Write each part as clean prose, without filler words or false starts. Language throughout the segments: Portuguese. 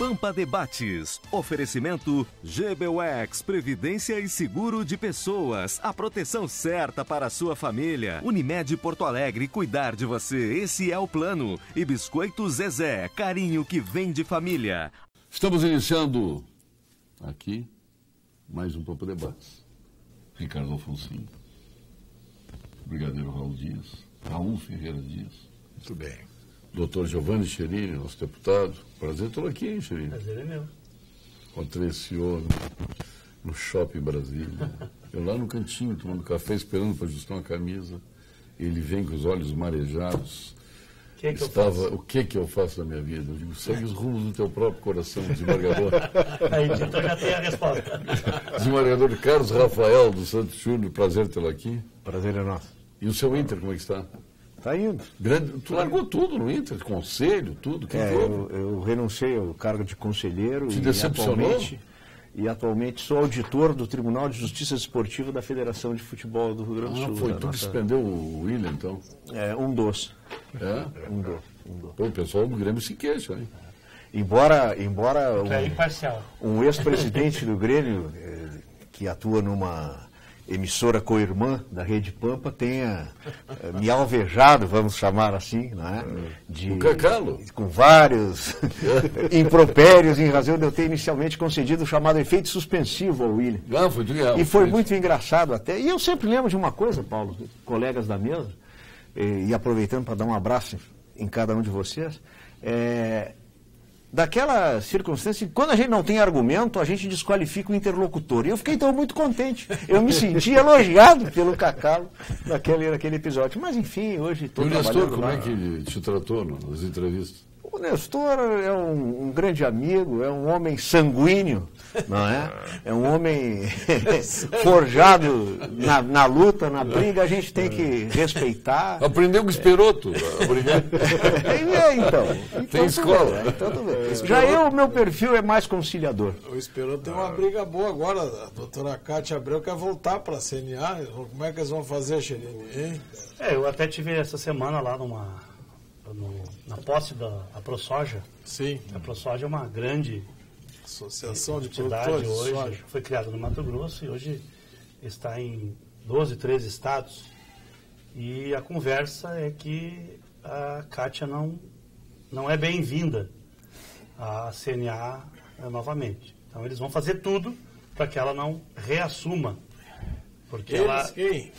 Pampa Debates. Oferecimento GBUX, Previdência e Seguro de Pessoas. A proteção certa para a sua família. Unimed Porto Alegre, cuidar de você. Esse é o plano. E Biscoito Zezé, carinho que vem de família. Estamos iniciando aqui mais um Pampa Debates. Ricardo Alfonsinho, Brigadeiro Raul Ferreira Dias. Muito bem. Doutor Giovanni Cherini, nosso deputado. Prazer estar aqui, hein, Cherini? Prazer é meu. Encontrei esse homem no Shopping Brasília. Eu lá no cantinho, tomando café, esperando para ajustar uma camisa. Ele vem com os olhos marejados. O que eu faço na minha vida? Eu digo, segue os rumos do teu próprio coração, desembargador. Aí então já tem a resposta. Desembargador Carlos Rafael dos Santos Júnior, prazer tê-lo aqui. Prazer é nosso. E o seu Inter, como é que está? Está indo. Tu largou tudo no Inter, conselho, tudo? Eu renunciei ao cargo de conselheiro. Te decepcionou? E atualmente sou auditor do Tribunal de Justiça Desportiva da Federação de Futebol do Rio Grande do Sul. Foi tu que suspendeu o William, então? Um dos. É? Um dos. Pô, o pessoal do Grêmio se queixa, hein? Embora um ex-presidente do Grêmio, que atua numa emissora co-irmã da Rede Pampa, tenha me alvejado, vamos chamar assim, né? Com vários impropérios em razão de eu ter inicialmente concedido o chamado efeito suspensivo ao William. E foi muito engraçado até. E eu sempre lembro de uma coisa, Paulo, colegas da mesa, e aproveitando para dar um abraço em cada um de vocês, daquela circunstância, quando a gente não tem argumento, a gente desqualifica o interlocutor. E eu fiquei então muito contente. Eu me senti elogiado pelo Cacalo naquele episódio. Mas enfim, hoje estou trabalhando. E o Nestor, como é que ele te tratou nas entrevistas? O Nestor é um grande amigo, é um homem sanguíneo, não é? É um homem forjado na luta, na briga, a gente tem que respeitar. Aprendeu com o Esperoto a brigar? Então. Tem escola. Então, tudo bem. Meu perfil é mais conciliador. O Esperoto tem uma briga boa agora. A doutora Cátia Abreu quer voltar para a CNA. Como é que eles vão fazer, Cherini? Eu até tive essa semana lá na posse da ProSoja. Sim. A ProSoja é uma grande associação de entidade produtores hoje. de soja. Foi criada no Mato Grosso e hoje está em 13 estados. E a conversa é que a Cátia não é bem-vinda à CNA novamente. Então eles vão fazer tudo para que ela não reassuma. Porque Quem?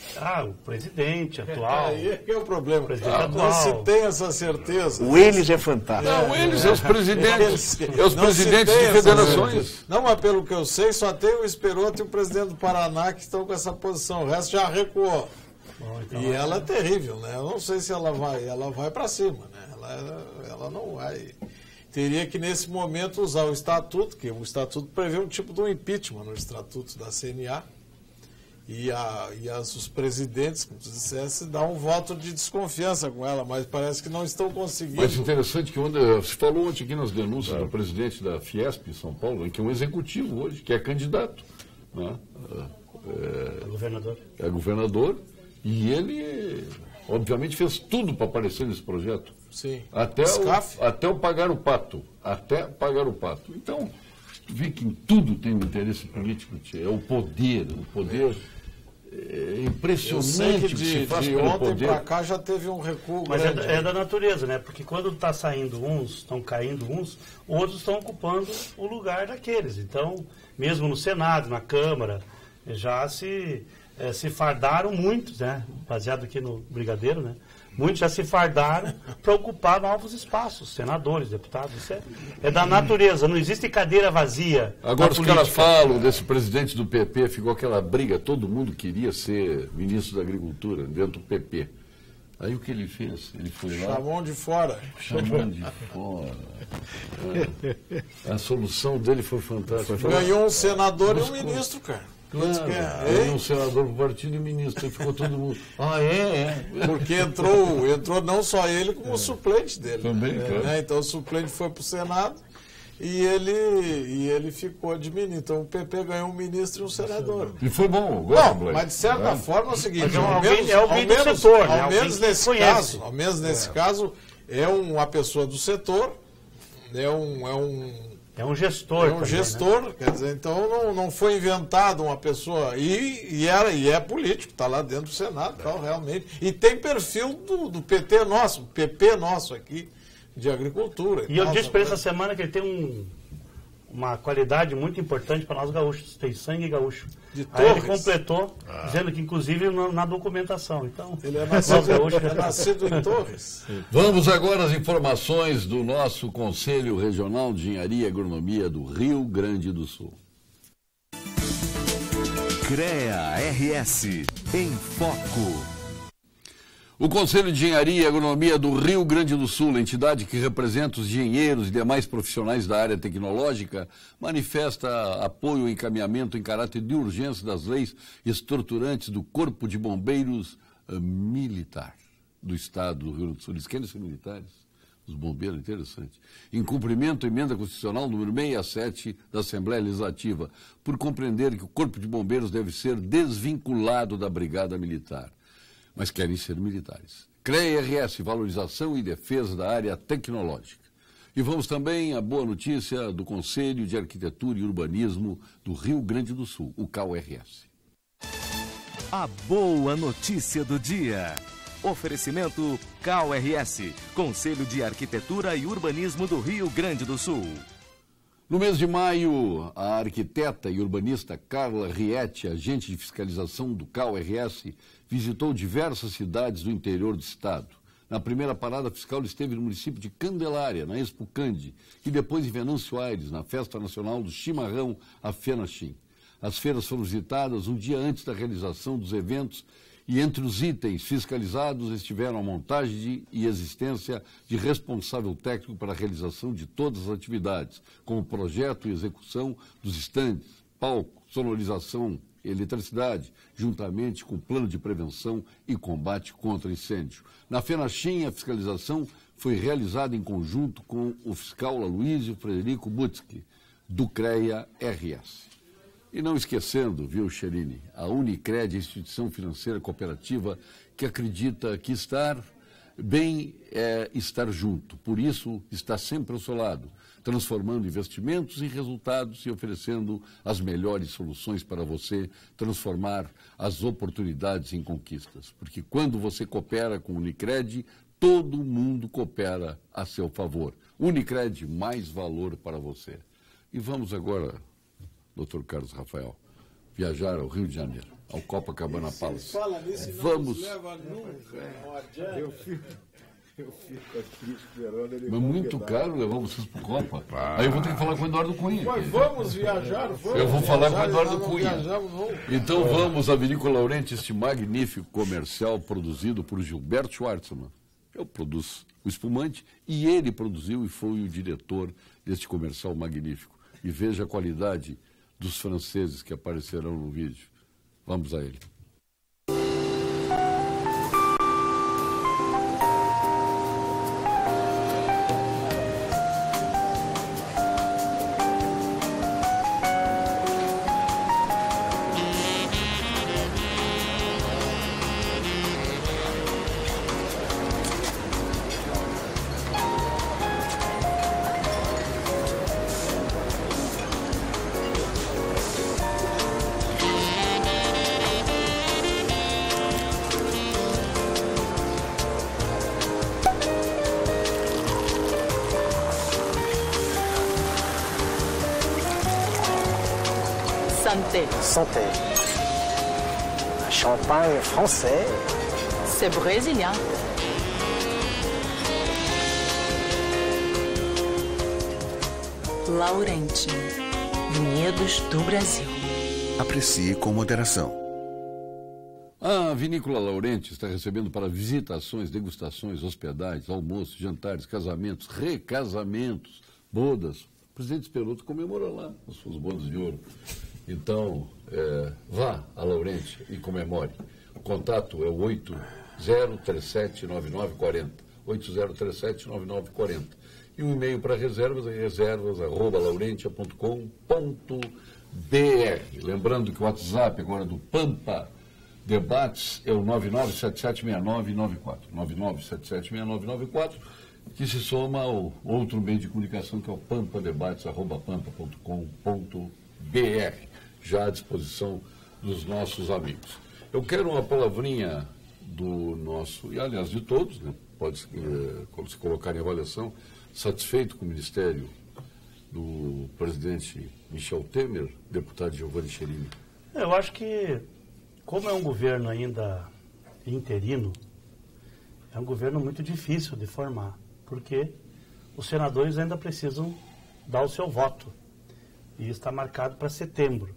o presidente atual. Aí que é o problema. O presidente atual. Não se tem essa certeza. O Eles é fantástico. Não, eles são os presidentes. Os presidentes de federações. Não, mas pelo que eu sei, só tem o Esperoto e o presidente do Paraná que estão com essa posição. O resto já recuou. Então, e ela é terrível, né? Eu não sei se ela vai para cima, né? Ela não vai. Teria que, nesse momento, usar o estatuto, que o estatuto prevê um tipo de um impeachment no estatuto da CNA. E os presidentes, como tu dissesse, dão um voto de desconfiança com ela, mas parece que não estão conseguindo. Mas interessante que se falou ontem aqui nas denúncias do presidente da Fiesp em São Paulo, que é um executivo hoje, que é candidato. Né? É governador. E ele, obviamente, fez tudo para aparecer nesse projeto. Sim. Até o pagar o pato. Então, tu vê que em tudo tem um interesse político, é o poder. É impressionante que se faz de ontem para cá já teve um recuo grande. Mas é da natureza, né? Porque quando está saindo uns, estão caindo uns, outros estão ocupando o lugar daqueles. Então, mesmo no Senado, na Câmara, já se fardaram muitos, né? Baseado aqui no Brigadeiro, né? Muitos já se fardaram para ocupar novos espaços, senadores, deputados. Isso é da natureza, não existe cadeira vazia. Agora os caras falam desse presidente do PP, ficou aquela briga, todo mundo queria ser ministro da Agricultura dentro do PP. Aí o que ele fez? Ele foi lá... Chamou de fora. A solução dele foi fantástica. Ganhou um senador e um ministro, cara. Claro, um senador do partido e ministro, ficou todo mundo. Porque entrou não só ele, como o suplente dele. Também, claro. Então o suplente foi para o Senado e ele ficou adminindo. Então o PP ganhou um ministro e um senador. E foi bom. Mas de certa forma é o seguinte, ao menos nesse caso, é uma pessoa do setor, é um É um gestor. É um também, gestor, né? Quer dizer, então não foi inventado uma pessoa. E é político, está lá dentro do Senado, tal, realmente. E tem perfil do PT nosso, PP nosso aqui, de agricultura. E eu disse para ele essa semana que ele tem uma qualidade muito importante para nós gaúchos, tem sangue gaúcho. Aí ele completou, dizendo que inclusive na documentação. Então, ele é nascido em Torres. Vamos agora às informações do nosso Conselho Regional de Engenharia e Agronomia do Rio Grande do Sul. CREA-RS em Foco. O Conselho de Engenharia e Agronomia do Rio Grande do Sul, entidade que representa os engenheiros e demais profissionais da área tecnológica, manifesta apoio e encaminhamento em caráter de urgência das leis estruturantes do Corpo de Bombeiros Militar do Estado do Rio Grande do Sul. Eles querem ser militares? Os bombeiros, interessante. Em cumprimento à emenda constitucional número 67 da Assembleia Legislativa, por compreender que o Corpo de Bombeiros deve ser desvinculado da Brigada Militar, mas querem ser militares. CREA-RS, valorização e defesa da área tecnológica. E vamos também à boa notícia do Conselho de Arquitetura e Urbanismo do Rio Grande do Sul, o CAU-RS. A boa notícia do dia. Oferecimento CAU-RS, Conselho de Arquitetura e Urbanismo do Rio Grande do Sul. No mês de maio, a arquiteta e urbanista Carla Rietti, agente de fiscalização do CAU-RS, visitou diversas cidades do interior do estado. Na primeira parada fiscal, ele esteve no município de Candelária, na Expo Cande, e depois em Venâncio Aires, na Festa Nacional do Chimarrão, a FENACHIM. As feiras foram visitadas um dia antes da realização dos eventos e entre os itens fiscalizados estiveram a montagem e existência de responsável técnico para a realização de todas as atividades, como projeto e execução dos estandes, palco, sonorização, eletricidade, juntamente com o plano de prevenção e combate contra incêndio. Na FENACHIM, a fiscalização foi realizada em conjunto com o fiscal Aloysio Frederico Butzki, do CREA-RS. E não esquecendo, viu, Cherini, a Unicred, a instituição financeira cooperativa que acredita que estar bem é estar junto. Por isso, está sempre ao seu lado, transformando investimentos em resultados e oferecendo as melhores soluções para você transformar as oportunidades em conquistas. Porque quando você coopera com o Unicred, todo mundo coopera a seu favor. Unicred, mais valor para você. E vamos agora, Dr. Carlos Rafael, viajar ao Rio de Janeiro, ao Copacabana Palace. Fala nisso, vamos. Eu fico aqui esperando ele. Mas muito caro levar vocês para o Copa. Aí eu vou ter que falar com o Eduardo Cunha. Mas vamos viajar, vamos. Eu vou falar com o Eduardo Cunha. Não. Então vamos à Vinícola Laurenti, este magnífico comercial produzido por Gilberto Schwartzman. Eu produzo o espumante e ele produziu e foi o diretor deste comercial magnífico. E veja a qualidade dos franceses que aparecerão no vídeo. Vamos a ele. Santé. Un champagne français. C'est brésilien. Laurenti. Vinhedos do Brasil. Aprecie com moderação. A Vinícola Laurenti está recebendo para visitações, degustações, hospedagens, almoços, jantares, casamentos, recasamentos, bodas. O presidente Esperoto comemora lá as suas bodas de ouro. Então, vá a Laurenti e comemore. O contato é o 80379940. 80379940. E o e-mail para reservas é reservas@laurentia.com.br. Lembrando que o WhatsApp agora do Pampa Debates é o 99776994. 99776994. que se soma ao outro meio de comunicação, que é o pampadebates@pampa.com.br, já à disposição dos nossos amigos. Eu quero uma palavrinha do nosso, e aliás de todos, né? Pode se colocar em avaliação, satisfeito com o ministério do presidente Michel Temer, deputado Giovanni Cherini. Eu acho que, como é um governo ainda interino, é um governo muito difícil de formar, porque os senadores ainda precisam dar o seu voto, e está marcado para setembro.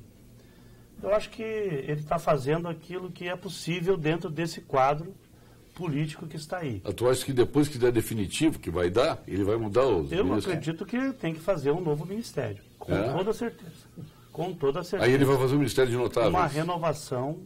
Eu acho que ele está fazendo aquilo que é possível dentro desse quadro político que está aí. Tu acha que depois que der definitivo, que vai dar, ele vai mudar os Eu acredito que tem que fazer um novo ministério, com toda certeza. Com toda certeza. Aí ele vai fazer um ministério de notáveis. Uma renovação,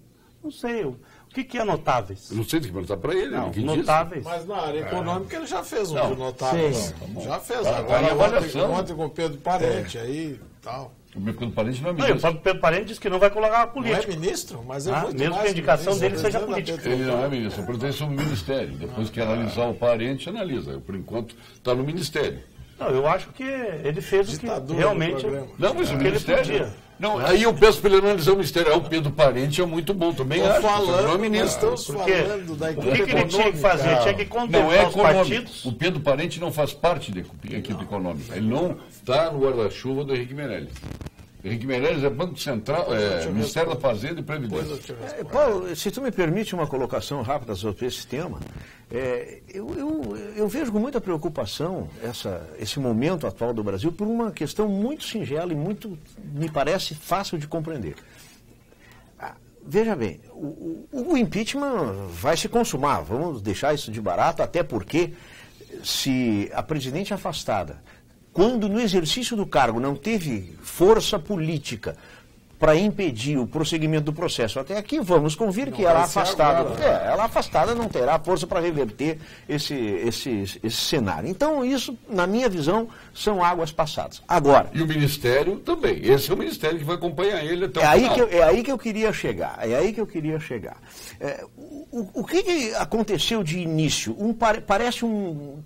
não sei, o que é notáveis? Eu não sei, tem que perguntar para ele. Não, notáveis. Mas na área econômica ele já fez um de notáveis. Já fez. Agora ontem com o Pedro Parente aí e tal. O Pedro Parente não é ministro. O Pedro Parente disse que não vai colocar político. Não é ministro, mas é muito mesmo mais que a indicação dele seja política. Ele não é ministro, eu perguntei sobre o ministério. Depois que analisar o Parente, analisa. Eu, por enquanto, está no ministério. Não, eu acho que ele fez o que realmente... Não, mas o ministério... Não, aí eu peço para ele analisar o ministério. O Pedro Parente é muito bom também. Falando, não é ministro. Falando da equipe o que ele tinha que fazer? Tinha que contemplar os partidos. O Pedro Parente não faz parte da equipe econômica. Ele não está no guarda-chuva do Henrique Meirelles. Henrique Meirelles é Banco Central, Ministério da Fazenda e Previdência. Paulo, se tu me permite uma colocação rápida sobre esse tema, eu vejo com muita preocupação esse momento atual do Brasil por uma questão muito singela e muito, me parece, fácil de compreender. Veja bem, o impeachment vai se consumar, vamos deixar isso de barato, até porque se a presidente afastada, quando no exercício do cargo não teve força política para impedir o prosseguimento do processo até aqui, vamos convir que ela afastada não terá força para reverter esse cenário. Então, isso, na minha visão, são águas passadas. Agora... E o Ministério também. Esse é o Ministério que vai acompanhar ele até o final. É aí que eu queria chegar. O que aconteceu de início? Parece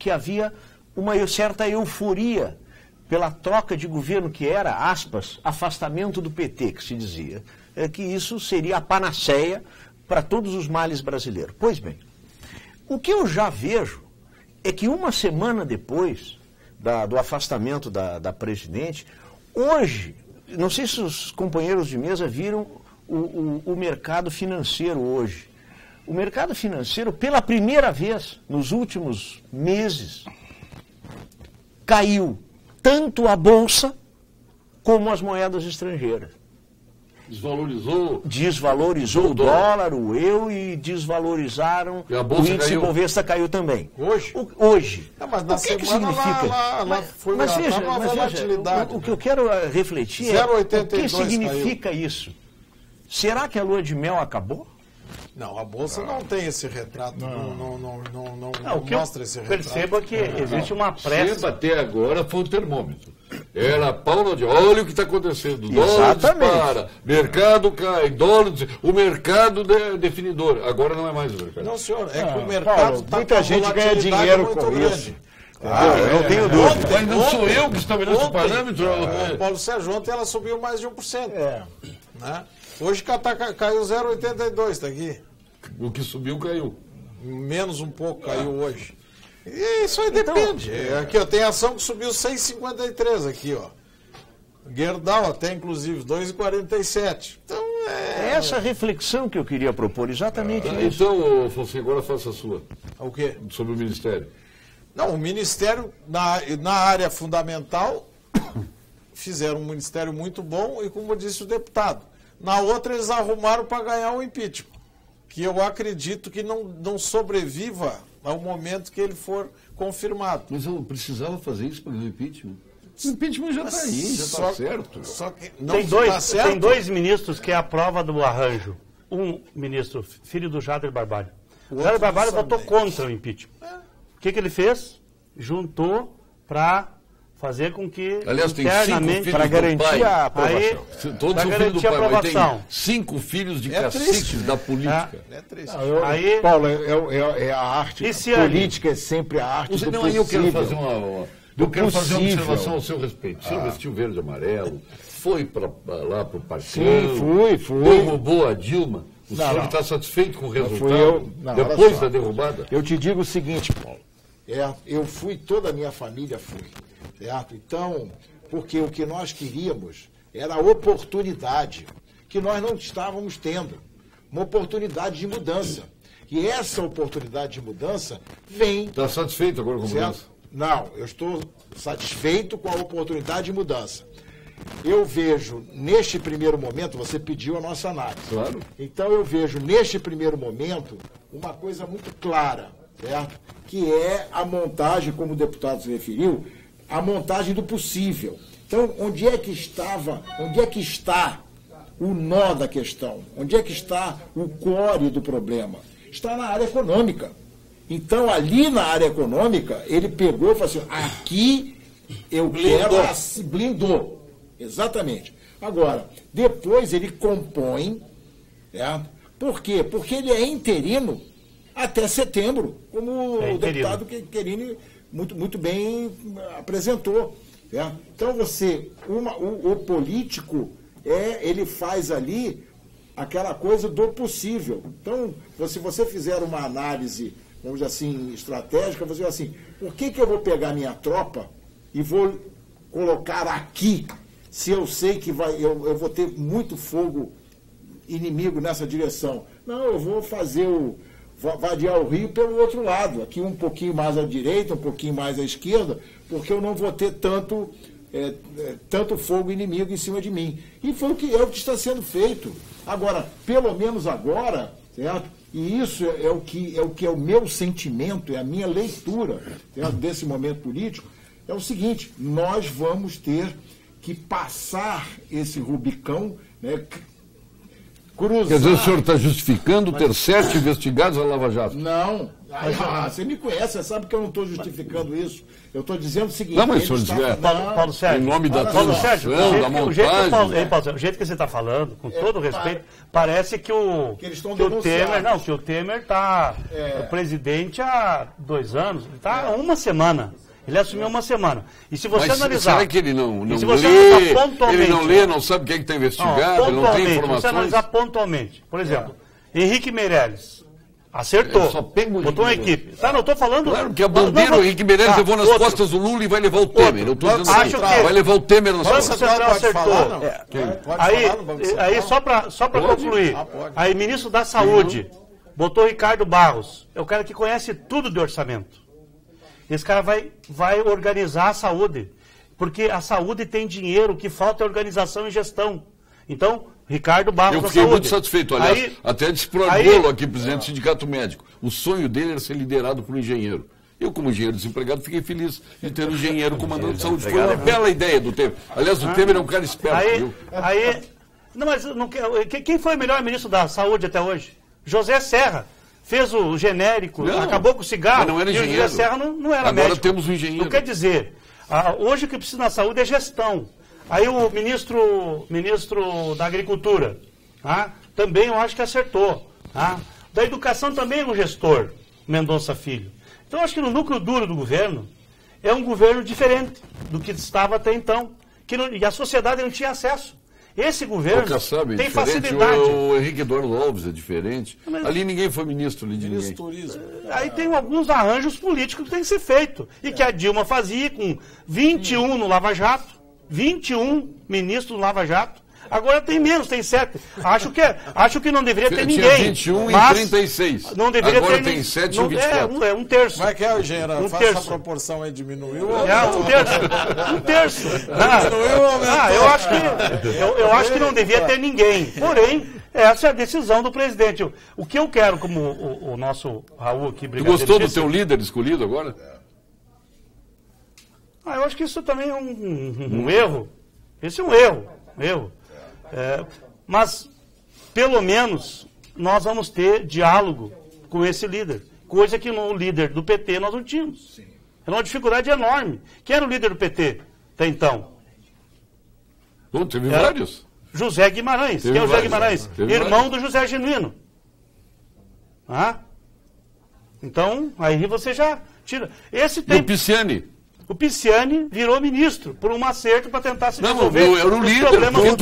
que havia uma certa euforia pela troca de governo que era, aspas, afastamento do PT, que se dizia, que isso seria a panaceia para todos os males brasileiros. Pois bem, o que eu já vejo é que uma semana depois do afastamento da presidente, hoje, não sei se os companheiros de mesa viram o mercado financeiro hoje. O mercado financeiro, pela primeira vez nos últimos meses, caiu tanto a Bolsa como as moedas estrangeiras. Desvalorizou o dólar, o euro e desvalorizaram e a Bolsa o índice Bovespa caiu também. Hoje? Mas na semana que significa? Mas veja, o que eu quero refletir é o que significa isso. Será que a lua de mel acabou? Não, a Bolsa não tem esse retrato, não mostra esse retrato. Perceba que existe uma pressa. Até agora foi o termômetro. Era a palma de olha o que está acontecendo. Dólar dispara, mercado cai, o mercado definidor. Agora não é mais o mercado. Não, senhor, é que o mercado está muita gente ganha dinheiro com isso. Eu não tenho dúvida. Mas não sou eu que estabeleço o parâmetro. Paulo Sérgio, ontem ela subiu mais de 1%. Né? Hoje caiu 0,82, está aqui. O que subiu caiu. Menos um pouco caiu hoje. E isso aí depende. Aqui, ó, tem ação que subiu 6,53 aqui, ó. Gerdau até, inclusive, 2,47. Então, é essa reflexão que eu queria propor, exatamente isso. Então, Afonso, agora faça a sua. O quê? Sobre o Ministério. Não, o Ministério, na área fundamental, fizeram um Ministério muito bom e, como disse o deputado, na outra eles arrumaram para ganhar o impeachment, que eu acredito que não sobreviva ao momento que ele for confirmado. Mas eu precisava fazer isso para o impeachment? O impeachment já está aí, já está certo. Só que tem dois ministros que é a prova do arranjo. Um ministro, filho do Jader Barbalho. O Jader Barbalho votou contra o impeachment. O que ele fez? Juntou para fazer com que aliás, internamente para garantir a aprovação. Aí, todos são filhos do pai, mas tem 5 filhos de caciques da política. É triste. Aí, Paulo, é a arte. A política é sempre a arte do possível. Eu quero fazer uma observação ao seu respeito. O senhor vestiu verde e amarelo, foi lá para o Parcão. Sim, fui. Derrubou a Dilma. O senhor está satisfeito com o resultado? Depois da derrubada? Eu te digo o seguinte, Paulo. Eu fui, toda a minha família foi. Certo? Então, porque o que nós queríamos era a oportunidade que nós não estávamos tendo. Uma oportunidade de mudança. E essa oportunidade de mudança vem... Está satisfeito agora com a mudança? Não, eu estou satisfeito com a oportunidade de mudança. Eu vejo, neste primeiro momento, você pediu a nossa análise. Claro. Então, eu vejo, neste primeiro momento, uma coisa muito clara, certo? Que é a montagem, como o deputado se referiu, a montagem do possível. Então, onde é que está o nó da questão? Onde é que está o core do problema? Está na área econômica. Então, ali na área econômica, ele pegou e falou assim, aqui eu quero... Blindou. Exatamente. Agora, depois ele compõe, certo? Por quê? Porque ele é interino até setembro, como o deputado Querini muito bem apresentou. Certo? Então, o político, ele faz ali aquela coisa do possível. Então, se você fizer uma análise, vamos dizer assim, estratégica, você vai assim, por que eu vou pegar minha tropa e vou colocar aqui, se eu sei que eu vou ter muito fogo inimigo nessa direção? Não, eu vou fazer vadiar o rio pelo outro lado, aqui um pouquinho mais à direita, um pouquinho mais à esquerda, porque eu não vou ter tanto fogo inimigo em cima de mim. E foi o que está sendo feito. Agora, pelo menos agora, certo? E isso é o que é o meu sentimento, é a minha leitura, certo? Desse momento político, é o seguinte, nós vamos ter que passar esse Rubicão, né, cruzar... Quer dizer, o senhor está justificando ter 7 investigados a Lava Jato? Não. Você me conhece, você sabe que eu não estou justificando isso. Eu estou dizendo o seguinte... Não, mas o senhor Paulo Sérgio, em nome da transição, da montagem... O jeito que você está falando, com todo respeito, parece que o Temer está o presidente há 2 anos, está há uma semana. Ele assumiu uma semana. E se você analisar... Será que ele não lê? Ele não lê, não sabe quem é que está investigado, ele não tem informações? Se você analisar pontualmente, por exemplo, Henrique Meirelles acertou, botou uma equipe. Tá, não estou falando... Claro que a bandeira o Henrique Meirelles levou nas costas do Lula e vai levar o Temer. Eu estou dizendo assim, vai levar o Temer nas costas. Acertou. Aí só para concluir, aí ministro da Saúde botou o Ricardo Barros, é o cara que conhece tudo de orçamento. Esse cara vai organizar a saúde, porque a saúde tem dinheiro, o que falta é organização e gestão. Então, Ricardo Barros da Saúde. Eu fiquei muito satisfeito, aliás, até disse para o Argolo aqui, presidente do Sindicato Médico, o sonho dele era ser liderado por um engenheiro. Eu, como engenheiro desempregado, fiquei feliz de ter um engenheiro comandante de saúde. Foi uma bela ideia do Temer. Aliás, o Temer é um cara esperto, viu? Não, mas quem foi o melhor ministro da Saúde até hoje? José Serra. Fez o genérico, acabou com o cigarro, mas não era engenheiro. E o José Serra não era Agora médico. Agora temos um engenheiro. Não quer dizer, hoje o que precisa na saúde é gestão. Aí o ministro da Agricultura, também eu acho que acertou. Da Educação também é um gestor, Mendonça Filho. Então eu acho que no núcleo duro do governo, é um governo diferente do que estava até então. E a sociedade não tinha acesso. Esse governo tem facilidade. O Henrique Eduardo Alves é diferente. Ali ninguém foi ministro de ninguém. Aí tem alguns arranjos políticos que tem que ser feito. E que a Dilma fazia com 21 no Lava Jato. 21 ministros no Lava Jato. Agora tem menos, tem 7. Acho que não deveria ter ninguém. Tinha 21 e 36. Não deveria agora ter tem 7 e 24. É um terço. Como é que é, engenheiro? Faça essa proporção aí, diminuiu ou um terço. Diminuiu ou aumentou? Eu acho que não devia ter ninguém. Porém, essa é a decisão do presidente. O que eu quero, como o nosso Raul aqui... Tu gostou do teu líder escolhido agora? Eu acho que isso também é um erro. Esse é um erro. Mas, pelo menos, nós vamos ter diálogo com esse líder. Coisa que no líder do PT nós não tínhamos. Era uma dificuldade enorme. Quem era o líder do PT até então? Teve vários. José Guimarães. Quem é o José Guimarães? Irmão do José Genuíno. Então, aí você já tira. E o Pisciani? O Pisciani virou ministro por um acerto para tentar se resolver. Não, eu era o líder. Por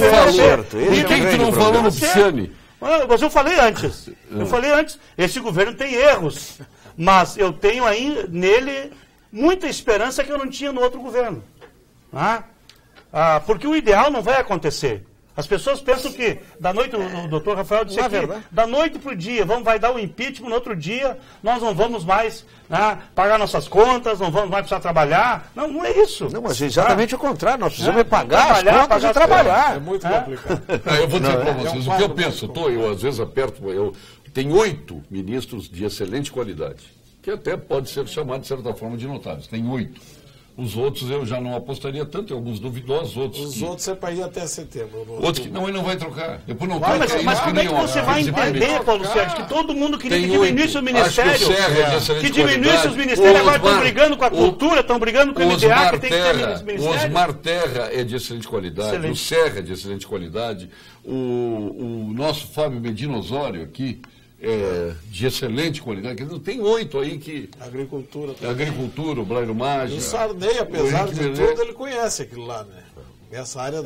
que tu não falou no Pisciani? Mas eu falei antes. Esse governo tem erros. Mas eu tenho aí nele muita esperança que eu não tinha no outro governo. Porque o ideal não vai acontecer. As pessoas pensam que, da noite, o doutor Rafael disse aqui, da noite para o dia, vai dar o impeachment, no outro dia nós não vamos mais pagar nossas contas, não vamos mais precisar trabalhar. Não, não é isso. Não, mas exatamente o contrário, nós precisamos pagar as contas e trabalhar. É muito complicado. Eu vou dizer para vocês o que eu penso. Eu às vezes aperto, tem 8 ministros de excelente qualidade, que até pode ser chamado, de certa forma, de notáveis. Tem 8. Os outros eu já não apostaria tanto, tem alguns duvidosos, outros. Os outros é para ir até setembro. Outros que não, ele não vai trocar. Depois não mas como é que você vai entender, Paulo Sérgio, que todo mundo queria que diminuísse o ministério? Que diminuísse os ministérios, agora estão brigando com a cultura, estão brigando com o MDA, que tem que ter ministério. O Osmar Terra é de excelente qualidade, o Serra é de excelente qualidade, o nosso Fábio Medina Osório aqui, de excelente qualidade. Tem 8 aí que... Agricultura, o Blairo Maggi. O Sarney, apesar de tudo, ele conhece aquilo lá, né? Essa área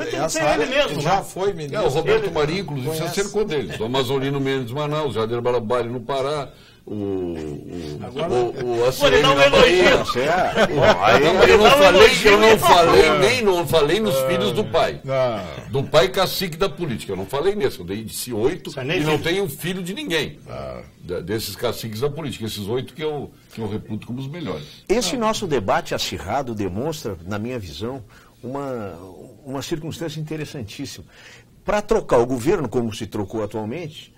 mesmo, já foi ministro. O Roberto Marinho, inclusive, se cercou deles. O Amazonino Mendes Manaus, o Jader Balabari no Pará, o ele não elogia. Eu não falei nos filhos do pai. Do pai cacique da política. Eu não falei nesse. Eu disse 8 e não tenho filho de ninguém. Desses caciques da política. Esses 8 que eu reputo como os melhores. Esse nosso debate acirrado demonstra, na minha visão, uma circunstância interessantíssima. Para trocar o governo, como se trocou atualmente,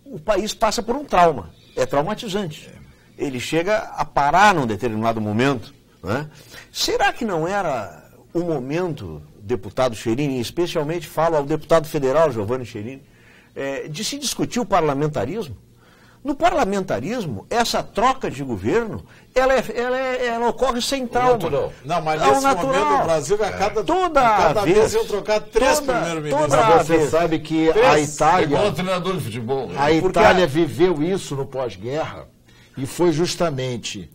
o país passa por um trauma, é traumatizante. Ele chega a parar num determinado momento. Né? Será que não era o momento, deputado Cherini, especialmente falo ao deputado federal Giovanni Cherini, de se discutir o parlamentarismo? No parlamentarismo, essa troca de governo, ela ocorre sem trauma. Não, mas nesse momento no Brasil, a cada vez iam trocar 3 primeiros-ministros. Mas você sabe que a Itália... É treinador de futebol. A Itália viveu isso no pós-guerra e foi justamente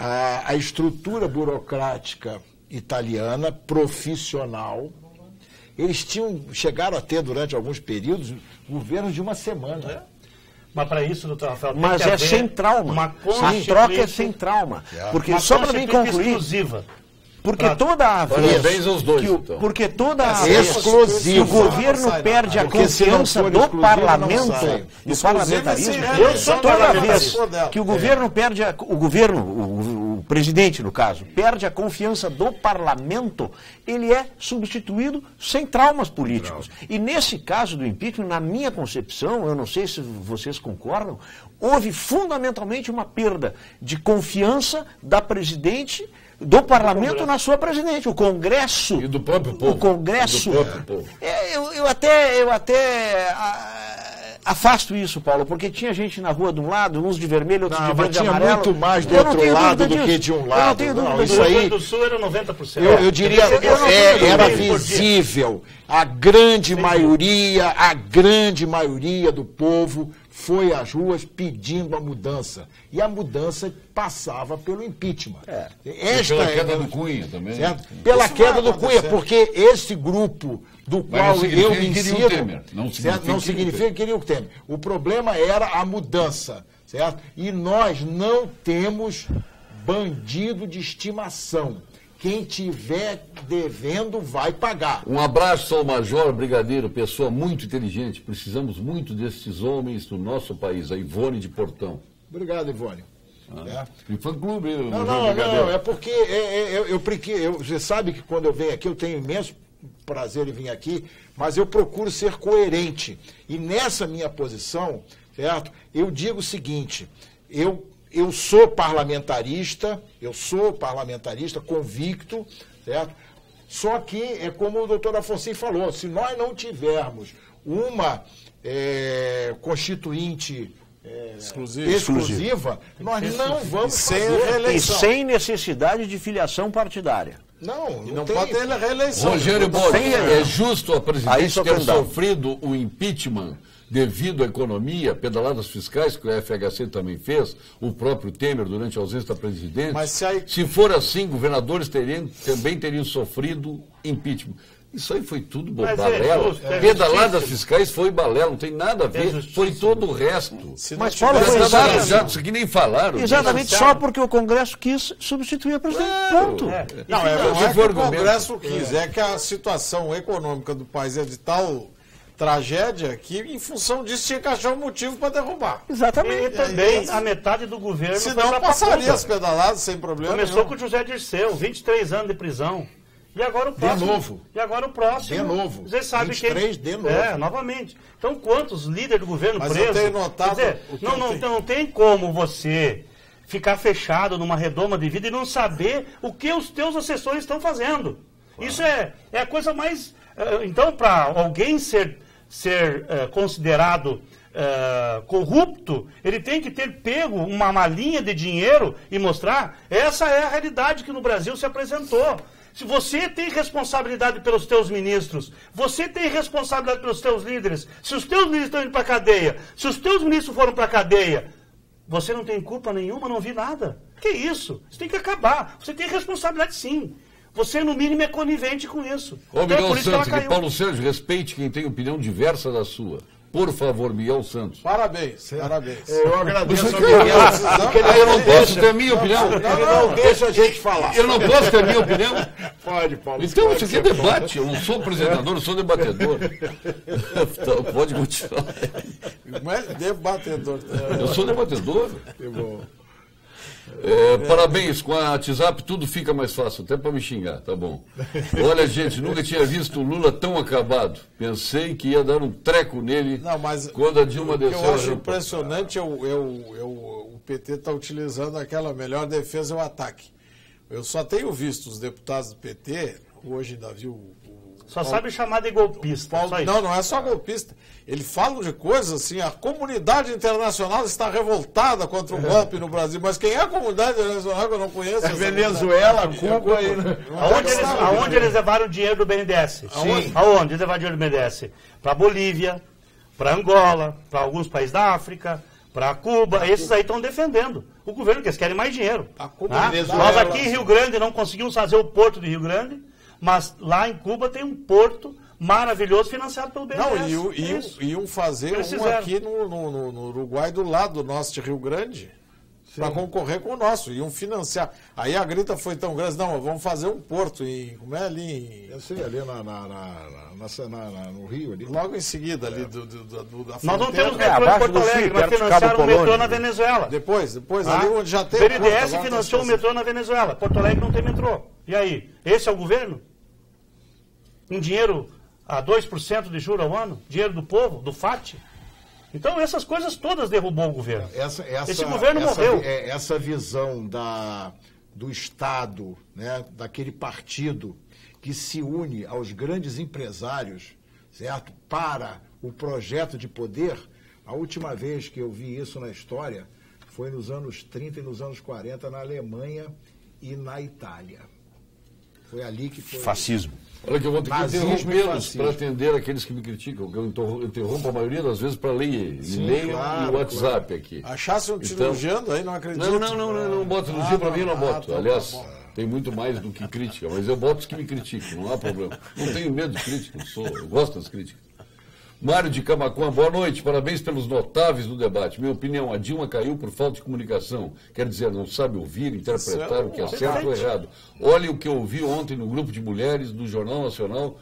a estrutura burocrática italiana, profissional. Eles chegaram a ter, durante alguns períodos, governos de uma semana. Mas para isso, doutor Rafael, tem mas que sem trauma. A troca é sem trauma. Porque só para mim concluir... exclusiva. Porque toda a vez... Parabéns aos dois, então. Porque toda a vez que o governo perde a confiança do parlamento, do parlamentarismo, toda vez que o governo perde, o presidente, no caso, perde a confiança do parlamento, ele é substituído sem traumas políticos. E nesse caso do impeachment, na minha concepção, eu não sei se vocês concordam, houve fundamentalmente uma perda de confiança da presidente, do parlamento na sua presidente, o Congresso. E do próprio povo. O Congresso. Do próprio povo. Eu até afasto isso, Paulo, porque tinha gente na rua de um lado, uns de vermelho, outros de verde e amarelo. Muito mais do outro lado do que de um lado. Eu não tenho dúvida disso. No Rio Grande do Sul era 90%. Eu diria, era visível. A grande maioria do povo foi às ruas pedindo a mudança. E a mudança passava pelo impeachment. Pela queda do Cunha também. Certo? Pela queda do Cunha, porque esse grupo do qual eu me insiro... Não significa que queria o Temer. O problema era a mudança. Certo? E nós não temos bandido de estimação. Quem tiver devendo vai pagar. Um abraço ao Major Brigadeiro, pessoa muito inteligente. Precisamos muito desses homens do nosso país. A Ivone de Portão. Obrigado, Ivone. E fã-clube. Não, é porque você sabe que quando eu venho aqui, eu tenho imenso prazer em vir aqui, mas eu procuro ser coerente. E nessa minha posição, certo? Eu digo o seguinte, eu sou parlamentarista convicto, certo? Só que, é como o doutor Afonso falou, se nós não tivermos uma constituinte exclusiva, nós não vamos fazer. E sem necessidade de filiação partidária. Não pode ter reeleição. Rogério Bosch, é justo a presidente ter sofrido o impeachment devido à economia, pedaladas fiscais, que o FHC também fez, o próprio Temer durante a ausência da presidente? Mas se for assim, governadores também teriam sofrido impeachment. Isso aí foi tudo balela. Pedaladas fiscais foi balela, não tem nada a ver. Foi todo o resto. Mas Paulo, foi exatamente isso que nem falaram. Exatamente, só porque o Congresso quis substituir a presidente. Ponto. Não é que o Congresso quis, é que a situação econômica do país é de tal tragédia que, em função disso, tinha que achar um motivo para derrubar. Exatamente. E também a metade do governo... Senão passaria as pedaladas sem problema. Começou com o José Dirceu, 23 anos de prisão. E agora o próximo. De novo. E agora o próximo. De novo. Você sabe 23 quem... de novo. Novamente. Então, quantos líderes do governo presos? Eu tenho notado... Quer dizer, não tem como você ficar fechado numa redoma de vida e não saber o que os teus assessores estão fazendo. Isso é a coisa mais... Então, para alguém ser considerado corrupto, ele tem que ter pego uma malinha de dinheiro e mostrar. Essa é a realidade que no Brasil se apresentou. Se você tem responsabilidade pelos teus ministros, você tem responsabilidade pelos teus líderes, se os teus líderes estão indo para a cadeia, se os teus ministros foram para a cadeia, você não tem culpa nenhuma, não vi nada. Que isso? Isso tem que acabar. Você tem responsabilidade sim. Você, no mínimo, é conivente com isso. Miguel Santos, que Paulo Sérgio respeite quem tem opinião diversa da sua. Por favor, Miguel Santos. Parabéns. Eu agradeço a Miguel. Eu não posso ter a minha opinião. Ele não deixa a gente falar. Eu não posso ter a minha opinião? Pode, Paulo. Então, isso aqui é debate. Eu não sou apresentador, eu sou debatedor. Então, pode continuar. Mas debatedor. Eu sou debatedor. Que bom. Parabéns, com a WhatsApp tudo fica mais fácil, até para me xingar, tá bom. Olha, gente, nunca tinha visto o Lula tão acabado. Pensei que ia dar um treco nele quando a Dilma desceu. O que eu acho impressionante o PT está utilizando aquela melhor defesa é o ataque. Eu só tenho visto os deputados do PT, hoje ainda vi Só sabe chamar de golpista. Não é só golpista. Eles falam de coisas assim, a comunidade internacional está revoltada contra o golpe no Brasil. Mas quem é a comunidade internacional que eu não conheço? Venezuela, Cuba aí. Aonde eles levaram o dinheiro do BNDES? Aonde eles levaram o dinheiro do BNDES? Para Bolívia, para Angola, para alguns países da África, para Cuba. Esses aí estão defendendo o governo, que eles querem mais dinheiro. Nós aqui em Rio Grande não conseguimos fazer o porto de Rio Grande, mas lá em Cuba tem um porto maravilhoso financiado pelo BNDES. Iam fazer aqui no Uruguai, do lado do nosso de Rio Grande, para concorrer com o nosso. Iam financiar. Aí a grita foi tão grande, não, vamos fazer um porto como é ali em... Eu sei, ali no Rio. Ali. Logo em seguida, ali da Nós não temos metrô em Porto Alegre, mas financiaram o metrô na Venezuela. Depois ali onde já tem... O BNDES financiou o metrô na Venezuela. Porto Alegre não tem metrô. E aí? Esse é o governo? Um dinheiro a 2% de juros ao ano? Dinheiro do povo, do FAT? Então, essas coisas todas derrubou o governo. Esse governo morreu. Essa visão do Estado, né, daquele partido que se une aos grandes empresários, certo, para o projeto de poder, a última vez que eu vi isso na história foi nos anos 30 e nos anos 40 na Alemanha e na Itália. Foi ali que foi... Fascismo. Olha que eu vou ter que interrompê-los para atender aqueles que me criticam, que eu interrompo a maioria das vezes para ler e-mail e WhatsApp aqui. Achasse um cirurgiano aí, não acredito. Não boto cirurgia para mim, eu não boto. Aliás, tem muito mais do que crítica, mas eu boto os que me criticam, não há problema. Não tenho medo de crítica, eu gosto das críticas. Mário de Camaquã, boa noite, parabéns pelos notáveis do debate. Minha opinião, a Dilma caiu por falta de comunicação. Quer dizer, não sabe ouvir, interpretar o que é certo ou errado. Olha o que eu ouvi ontem no grupo de mulheres do Jornal Nacional.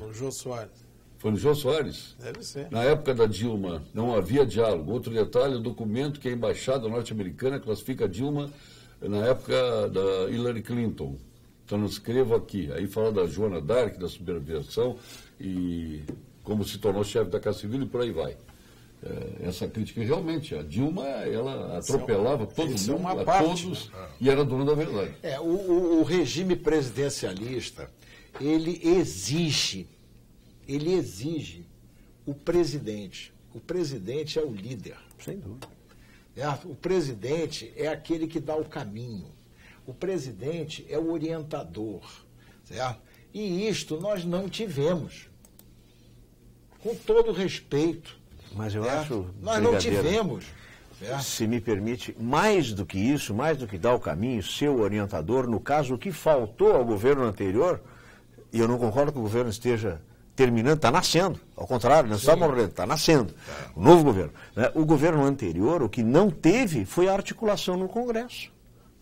O Jô Soares. Foi no Jô Soares? Deve ser. Na época da Dilma, não havia diálogo. Outro detalhe, o documento que a embaixada norte-americana classifica a Dilma na época da Hillary Clinton. Então, não escrevo aqui. Aí fala da Joana d'Arc, da subversão e... como se tornou chefe da Casa Civil e por aí vai. Essa crítica, realmente, a Dilma, ela atropelava todo mundo, a todos, e era dona da verdade. O regime presidencialista, ele exige o presidente o presidente é o líder. Sem dúvida. O presidente é aquele que dá o caminho. O presidente é o orientador. Certo? E isto nós não tivemos. Com todo respeito. Mas eu acho... Nós não tivemos. Se me permite, mais do que isso, mais do que dar o caminho, ser o orientador, no caso, o que faltou ao governo anterior, e eu não concordo que o governo esteja terminando, está nascendo, ao contrário, não está morrendo, está nascendo, o novo governo. Né? O governo anterior, o que não teve foi a articulação no Congresso.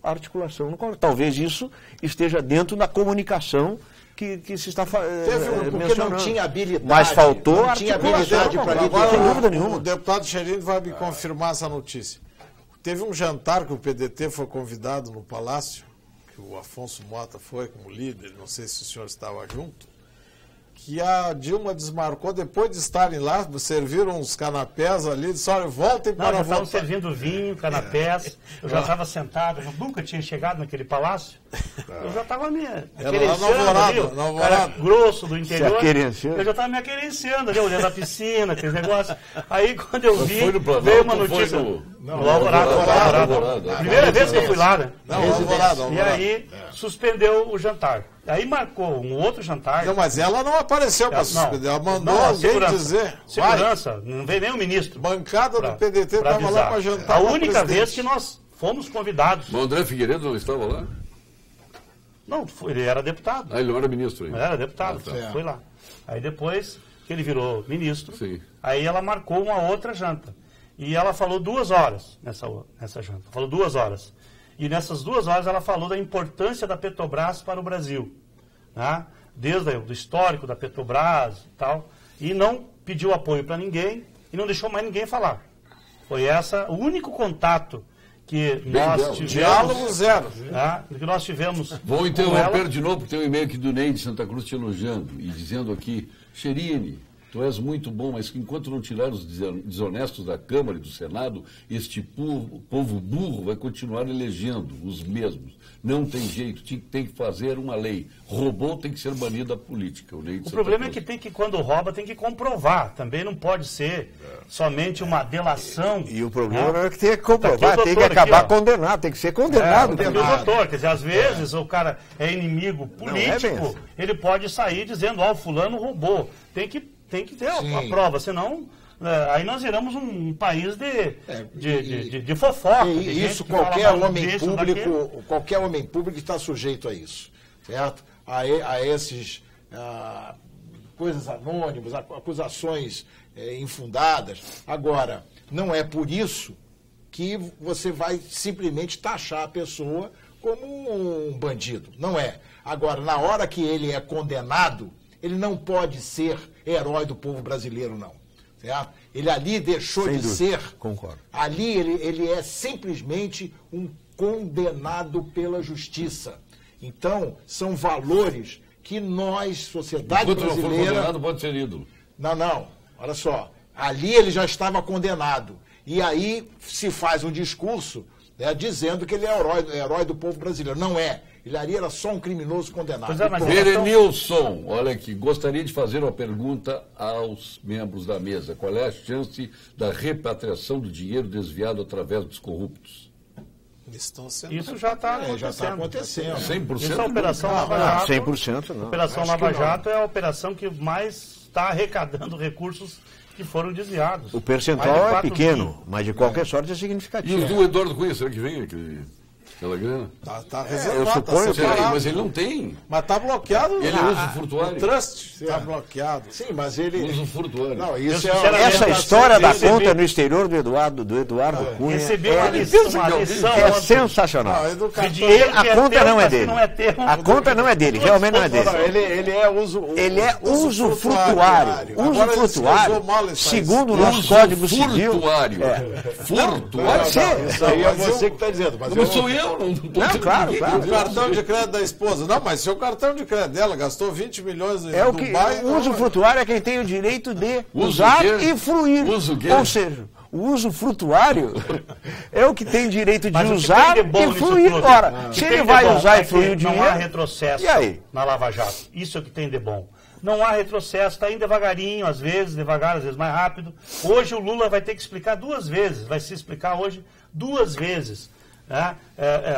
A articulação no Congresso. Talvez isso esteja dentro da comunicação que se está porque não tinha habilidade. Mas faltou não tinha habilidade para liderar. Sem dúvida nenhuma. O deputado Xerino vai me confirmar essa notícia. Teve um jantar que o PDT foi convidado no Palácio, que o Afonso Mota foi como líder, não sei se o senhor estava junto, que a Dilma desmarcou depois de estarem lá, serviram uns canapés ali, disse, olha, voltem para já estavam servindo vinho, canapés, eu já estava sentado, eu nunca tinha chegado naquele palácio, eu já estava me aquerenciando ali, o cara grosso do interior, eu já estava me aquerenciando ali, olhando a piscina, aqueles negócios, aí quando eu vi, veio uma notícia, no Alvorada, primeira vez que eu fui lá, né? E aí suspendeu o jantar. Aí marcou um outro jantar. Não, mas ela não apareceu para suspender, ela mandou alguém dizer. Segurança, não veio nem o ministro. Bancada do PDT estava lá para jantar. A única vez que nós fomos convidados. O André Figueiredo não estava lá? Não, ele era deputado. Ele não era ministro ainda. Era deputado, foi lá. Aí depois que ele virou ministro, aí ela marcou uma outra janta. E ela falou 2 horas nessa janta. Falou 2 horas. E nessas 2 horas ela falou da importância da Petrobras para o Brasil. Né? Desde o histórico da Petrobras e tal. E não pediu apoio para ninguém e não deixou mais ninguém falar. Foi o único contato que nós tivemos. Diálogo zero. Né? Que nós tivemos. Vou interromper de novo, porque tem um e-mail aqui do Ney de Santa Cruz te elogiando e dizendo aqui, Xerine, tu és muito bom, mas que enquanto não tirar os desonestos da Câmara e do Senado, este povo burro vai continuar elegendo os mesmos. Não tem jeito, tem que fazer uma lei. Roubou tem que ser banido da política. O problema é que quando rouba, tem que comprovar. Também não pode ser somente uma delação. E o problema é que tem que comprovar, tem que acabar condenado, tem que ser condenado. Tem o doutor, quer dizer, às vezes o cara é inimigo político, ele pode sair dizendo, o fulano roubou. Tem que ter a prova, senão aí nós viramos um país de fofoca. Isso qualquer homem público está sujeito a isso, certo? A esses coisas anônimas, acusações infundadas. Agora, não é por isso que você vai simplesmente taxar a pessoa como um bandido. Não é. Agora, na hora que ele é condenado, ele não pode ser herói do povo brasileiro, não. Certo? Ele ali deixou de ser. Concordo. Ali ele é simplesmente um condenado pela justiça. Então, são valores que nós, sociedade brasileira... Enquanto não for condenado, pode ser ídolo. Não. Olha só. Ali ele já estava condenado. E aí se faz um discurso, né, dizendo que ele é herói do povo brasileiro. Não é. Ele ali era só um criminoso condenado. Berenilson, olha aqui, gostaria de fazer uma pergunta aos membros da mesa. Qual é a chance da repatriação do dinheiro desviado através dos corruptos? Isso já está acontecendo. 100%? Isso é a Operação Lava Jato. 100% não. A Operação Lava Jato é a operação que mais está arrecadando recursos que foram desviados. O percentual é pequeno, mas de qualquer sorte é significativo. E os do Eduardo Cunha, será que vem aquela grana? Tá reservado, eu suponho mas ele não tem. Mas está bloqueado. Ele usa o furtuário. O trust está bloqueado. Sim, mas ele usa o furtuário. Não, isso essa história da conta no exterior do Eduardo Cunha é sensacional. A conta não é dele. A conta não é dele, realmente não é dele. Ele é usufrutuário. Usufrutuário, segundo o nosso Código Civil. Furtuário. Pode ser. Isso aí é você que está dizendo. Não sou eu, não claro. O cartão de crédito da esposa. Não, mas se o cartão de crédito dela gastou 20 milhões em Dubai... O usufrutuário é quem tem o direito de usar e fruir. Ou seja, o usufrutuário é o que tem direito de usar e fruir. Ora, se ele vai usar e fruir o dinheiro... Não há retrocesso na Lava Jato. Isso é o que tem de bom. não há retrocesso, está indo devagarinho, às vezes mais rápido. Hoje o Lula vai ter que explicar 2 vezes, vai se explicar hoje 2 vezes. Né?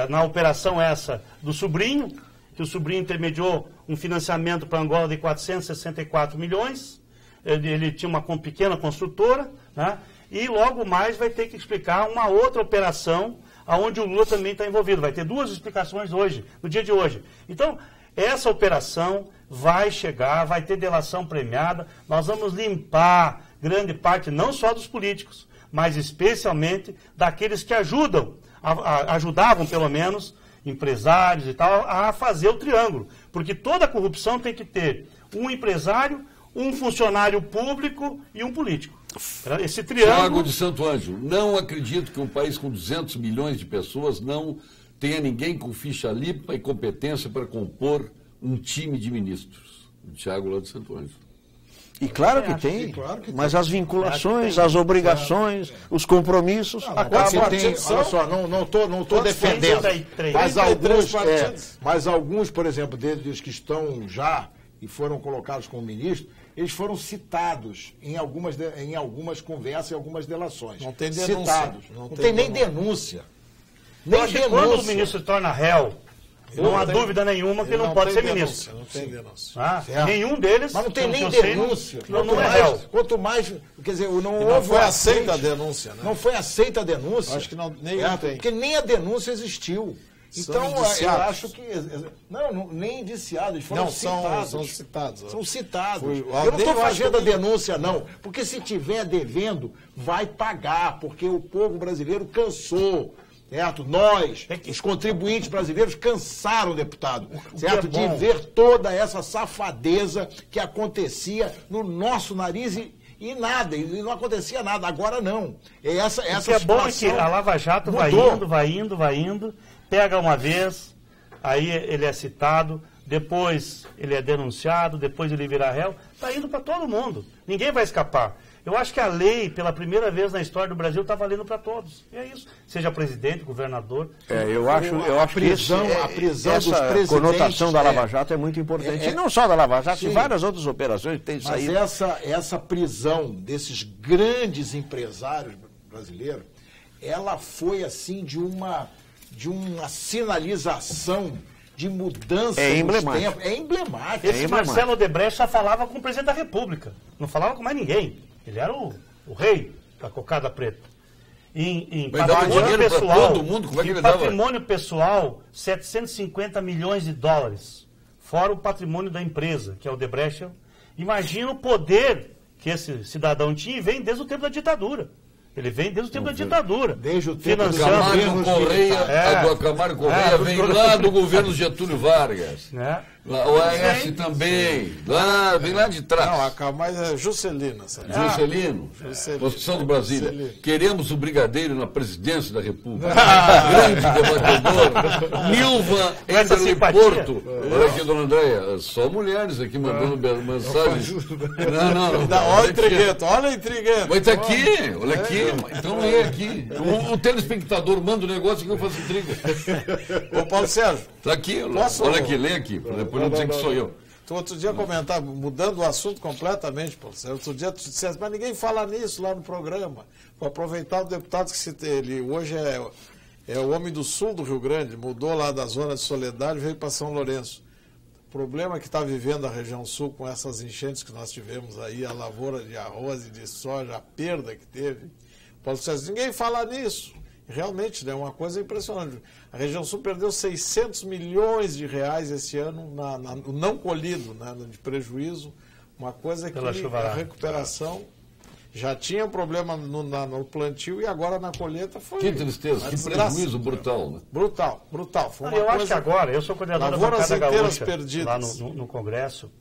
Na operação essa do sobrinho, que o sobrinho intermediou um financiamento para Angola de 464 milhões, ele tinha uma pequena construtora, né? E logo mais vai ter que explicar uma outra operação, onde o Lula também está envolvido. Vai ter 2 explicações hoje, no dia de hoje. Então, essa operação vai chegar, vai ter delação premiada, nós vamos limpar grande parte, não só dos políticos, mas especialmente daqueles que ajudavam pelo menos, empresários e tal, a fazer o triângulo. Porque toda corrupção tem que ter um empresário, um funcionário público e um político. Esse triângulo... Thiago de Santo Ângelo, não acredito que um país com 200 milhões de pessoas não tenha ninguém com ficha limpa e competência para compor um time de ministros. O Thiago lá de Santo Ângelo. E claro que tem, mas as vinculações, as obrigações, os compromissos acabam. Olha só, não estou defendendo, mas alguns, por exemplo, deles que estão já e foram colocados como ministros, eles foram citados em algumas conversas e algumas delações. Não tem denúncia. Citados. Não tem nem denúncia. Nem denúncia. Quando o ministro se torna réu, não há dúvida nenhuma que ele não pode ser ministro. Não tem denúncia. Nenhum deles. Mas não tem nem denúncia. Quanto mais, quer dizer, não foi aceita a denúncia, né? Não foi aceita a denúncia. Acho que nenhum tem. Porque nem a denúncia existiu. Então, eu acho que... Não, nem indiciados, eles foram citados. São citados. São citados. Eu não estou fazendo a denúncia, não. Porque se tiver devendo, vai pagar. Porque o povo brasileiro cansou. Certo? Nós, os contribuintes brasileiros, cansaram, deputado, certo? De ver toda essa safadeza que acontecia no nosso nariz e nada, e não acontecia nada. Agora não. Essa o que é bom é que a Lava Jato vai indo, pega uma vez, aí ele é citado, depois ele é denunciado, depois ele vira réu, está indo para todo mundo. Ninguém vai escapar. Eu acho que a lei, pela primeira vez na história do Brasil, está valendo para todos. E é isso. Seja presidente, governador. Eu acho que a prisão dos presidentes, conotação da Lava Jato é muito importante. E não só da Lava Jato, e várias outras operações que têm saído. Mas essa prisão desses grandes empresários brasileiros, ela foi assim de uma sinalização de mudança nos tempos. É emblemático. Esse Marcelo Odebrecht só falava com o presidente da República. Não falava com mais ninguém. Ele era o rei da cocada preta. Em patrimônio pessoal, todo mundo, como é que ele patrimônio pessoal, 750 milhões de dólares. Fora o patrimônio da empresa, que é o Odebrecht. Imagina o poder que esse cidadão tinha e vem desde o tempo da ditadura. Ele vem desde o tempo da ditadura. Desde o tempo do Camargo Correia vem lá do governo Getúlio Vargas. O AS também, vem lá de trás. Não, a Camargo é Juscelino. Juscelino, Constituição de Brasília. Juscelino. Queremos o brigadeiro na presidência da República. Grande debatedor. Nilva Enderle Porto. Olha aqui, dona Andréia, só mulheres aqui mandando mensagens. Não. Olha o intriguento, olha o intriguento. Mas tá aqui, olha aqui. Então é aqui. O telespectador manda o negócio que eu faço intriga. Ô Paulo Sérgio. Tá aqui, olha aqui, lê aqui. Depois não dizer que sou eu. Tu outro dia comentava, mudando o assunto completamente, Paulo Sérgio. Outro dia tu disseste, mas ninguém fala nisso lá no programa. Vou aproveitar o deputado que citei. Ele hoje é o homem do sul do Rio Grande, mudou lá da zona de Soledade, veio para São Lourenço. O problema que está vivendo a região sul com essas enchentes que nós tivemos aí, a lavoura de arroz e de soja, a perda que teve. Paulo Sérgio, ninguém fala nisso. Realmente, é uma coisa impressionante. A região sul perdeu 600 milhões de reais esse ano no não colhido, né, de prejuízo. Uma coisa que a recuperação já tinha um problema no plantio e agora na colheita foi... Que tristeza, que prejuízo brutal. Né? Brutal. Foi uma eu coisa... acho que agora, eu sou coordenador da bancada gaúcha lá no Congresso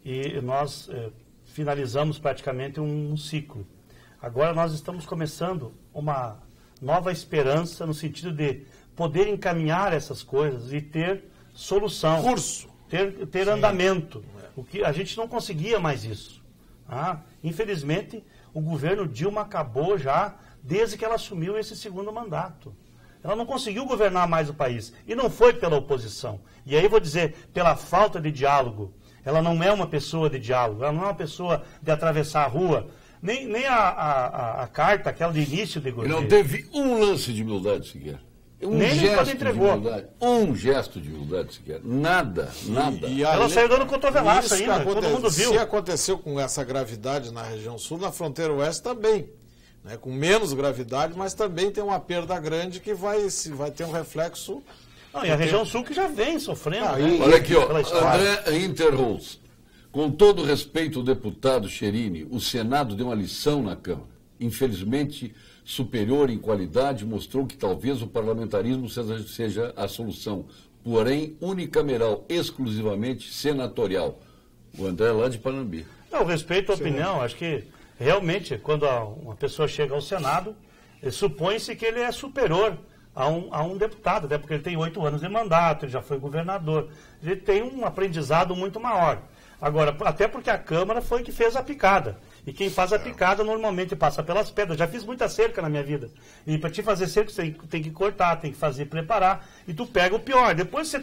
e nós finalizamos praticamente um ciclo. Agora nós estamos começando uma nova esperança no sentido de poder encaminhar essas coisas e ter solução. Curso. Ter andamento. O que a gente não conseguia mais isso. Infelizmente, o governo Dilma acabou já desde que ela assumiu esse segundo mandato. Ela não conseguiu governar mais o país. E não foi pela oposição. E aí vou dizer, pela falta de diálogo. ela não é uma pessoa de diálogo, ela não é uma pessoa de atravessar a rua. Nem a carta, aquela de início de governo. Não teve um lance de humildade sequer. Nem gesto de humildade. Um gesto de humildade sequer. Nada. E ela saiu dando cotovelaço ainda, todo mundo viu. Se aconteceu com essa gravidade na região sul, na fronteira oeste também. Né, com menos gravidade, mas também tem uma perda grande que vai ter um reflexo. Não, e a região sul que já vem sofrendo. Olha aqui, ó, André Interrolls. Com todo respeito ao deputado Cherini, o Senado deu uma lição na Câmara. Infelizmente, superior em qualidade, mostrou que talvez o parlamentarismo seja a solução, porém unicameral, exclusivamente senatorial. O André lá de Panambi. Não, respeito à opinião, acho que realmente, quando uma pessoa chega ao Senado, supõe-se que ele é superior a um deputado, até porque ele tem 8 anos de mandato, ele já foi governador, ele tem um aprendizado muito maior. Agora, até porque a Câmara foi que fez a picada. E quem faz a picada normalmente passa pelas pedras. Já fiz muita cerca na minha vida. E para te fazer cerca, você tem que cortar, tem que fazer, preparar. E tu pega o pior. Depois que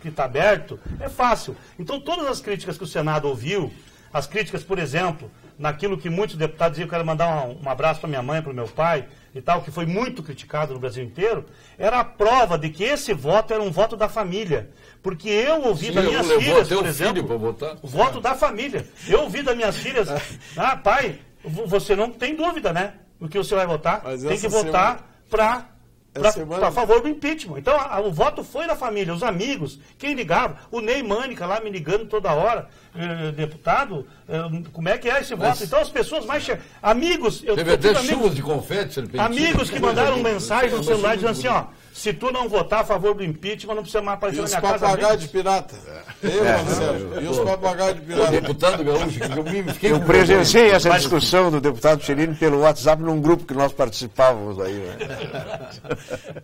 está aberto, é fácil. Então, todas as críticas que o Senado ouviu, as críticas, por exemplo, naquilo que muitos deputados diziam, eu quero mandar um abraço para minha mãe, para o meu pai e tal, que foi muito criticado no Brasil inteiro, era a prova de que esse voto era um voto da família. Porque eu ouvi das minhas filhas, por exemplo, o voto da família. Eu ouvi das minhas filhas, pai, você não tem dúvida, né? No que você vai votar, tem que votar a favor do impeachment. Então, o voto foi da família, os amigos, quem ligava, o Ney Mânica lá me ligando toda hora, deputado, como é que é esse voto? Então, as pessoas mais... Amigos... Teve até chuvas de confete, amigos que mandaram mensagem no celular dizendo assim, ó, se tu não votar a favor do impeachment, não precisa mais aparecer na minha casa. E os papagaios de pirata. E os papagaios de pirata. O deputado Gaúcho, eu presenciei essa discussão do deputado Cherini pelo WhatsApp num grupo que nós participávamos aí. Né?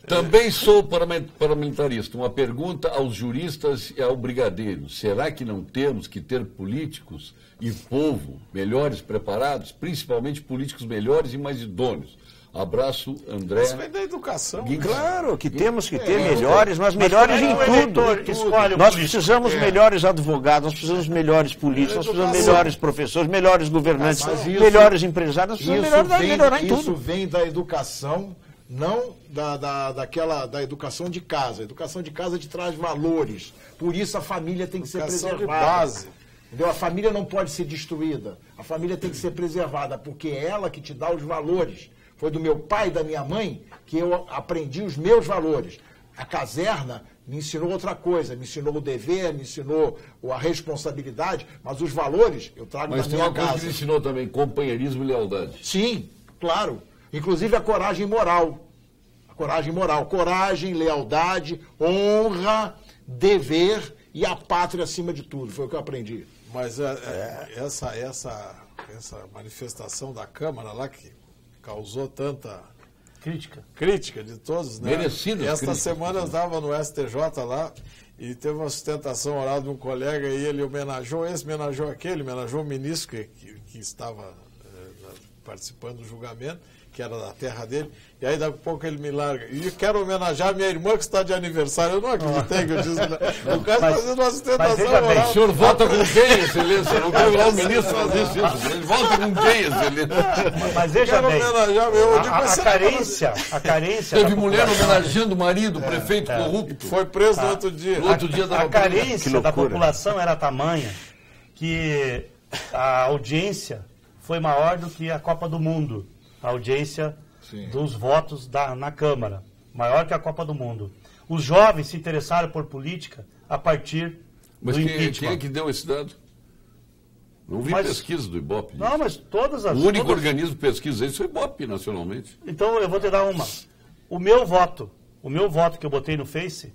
Também sou parlamentarista. Uma pergunta aos juristas e ao brigadeiro. Será que não temos que ter políticos e povo melhores preparados, principalmente políticos melhores e mais idôneos? Abraço, André. Isso vem da educação. Claro que temos que ter melhores, mas melhores em tudo. Nós precisamos melhores advogados, nós precisamos melhores políticos, nós precisamos melhores professores, melhores governantes, melhores empresários, nós precisamos melhorar em tudo. Isso vem da educação, não da educação de casa. A educação de casa te traz valores. Por isso a família tem que ser preservada. Base. Entendeu? A família não pode ser destruída. A família tem que ser preservada, porque é ela que te dá os valores. Foi do meu pai e da minha mãe que eu aprendi os meus valores. A caserna me ensinou outra coisa, me ensinou o dever, me ensinou a responsabilidade, mas os valores eu trago da minha casa. Mas tem uma coisa que me ensinou também, companheirismo e lealdade. Sim, claro. Inclusive a coragem moral. A coragem moral. Coragem, lealdade, honra, dever e a pátria acima de tudo. Foi o que eu aprendi. Mas essa manifestação da Câmara lá que causou tanta crítica de todos, né? Merecido. Esta semana eu estava no STJ lá e teve uma sustentação oral de um colega e ele homenageou aquele, homenageou o ministro que estava participando do julgamento, que era da terra dele, e aí daqui a pouco ele me larga. E eu quero homenagear minha irmã que está de aniversário. Eu não acreditei que eu disse. O cara está fazendo uma sustentação oral. O senhor vota com quem, excelência? Eu não quero ver o ministro fazer isso. Ele vota com quem, excelência? Mas veja bem, a carência... Teve mulher homenageando o marido, o prefeito corrupto. Foi preso no outro dia. A carência da população era tamanha que a audiência foi maior do que a Copa do Mundo. A audiência dos votos na Câmara, maior que a Copa do Mundo. Os jovens se interessaram por política a partir do impeachment. Mas quem é que deu esse dado? Não vi pesquisa do Ibope. Não, mas todas as... O único organismo que pesquisa isso é o Ibope, nacionalmente. Então, eu vou te dar uma. O meu voto que eu botei no Face,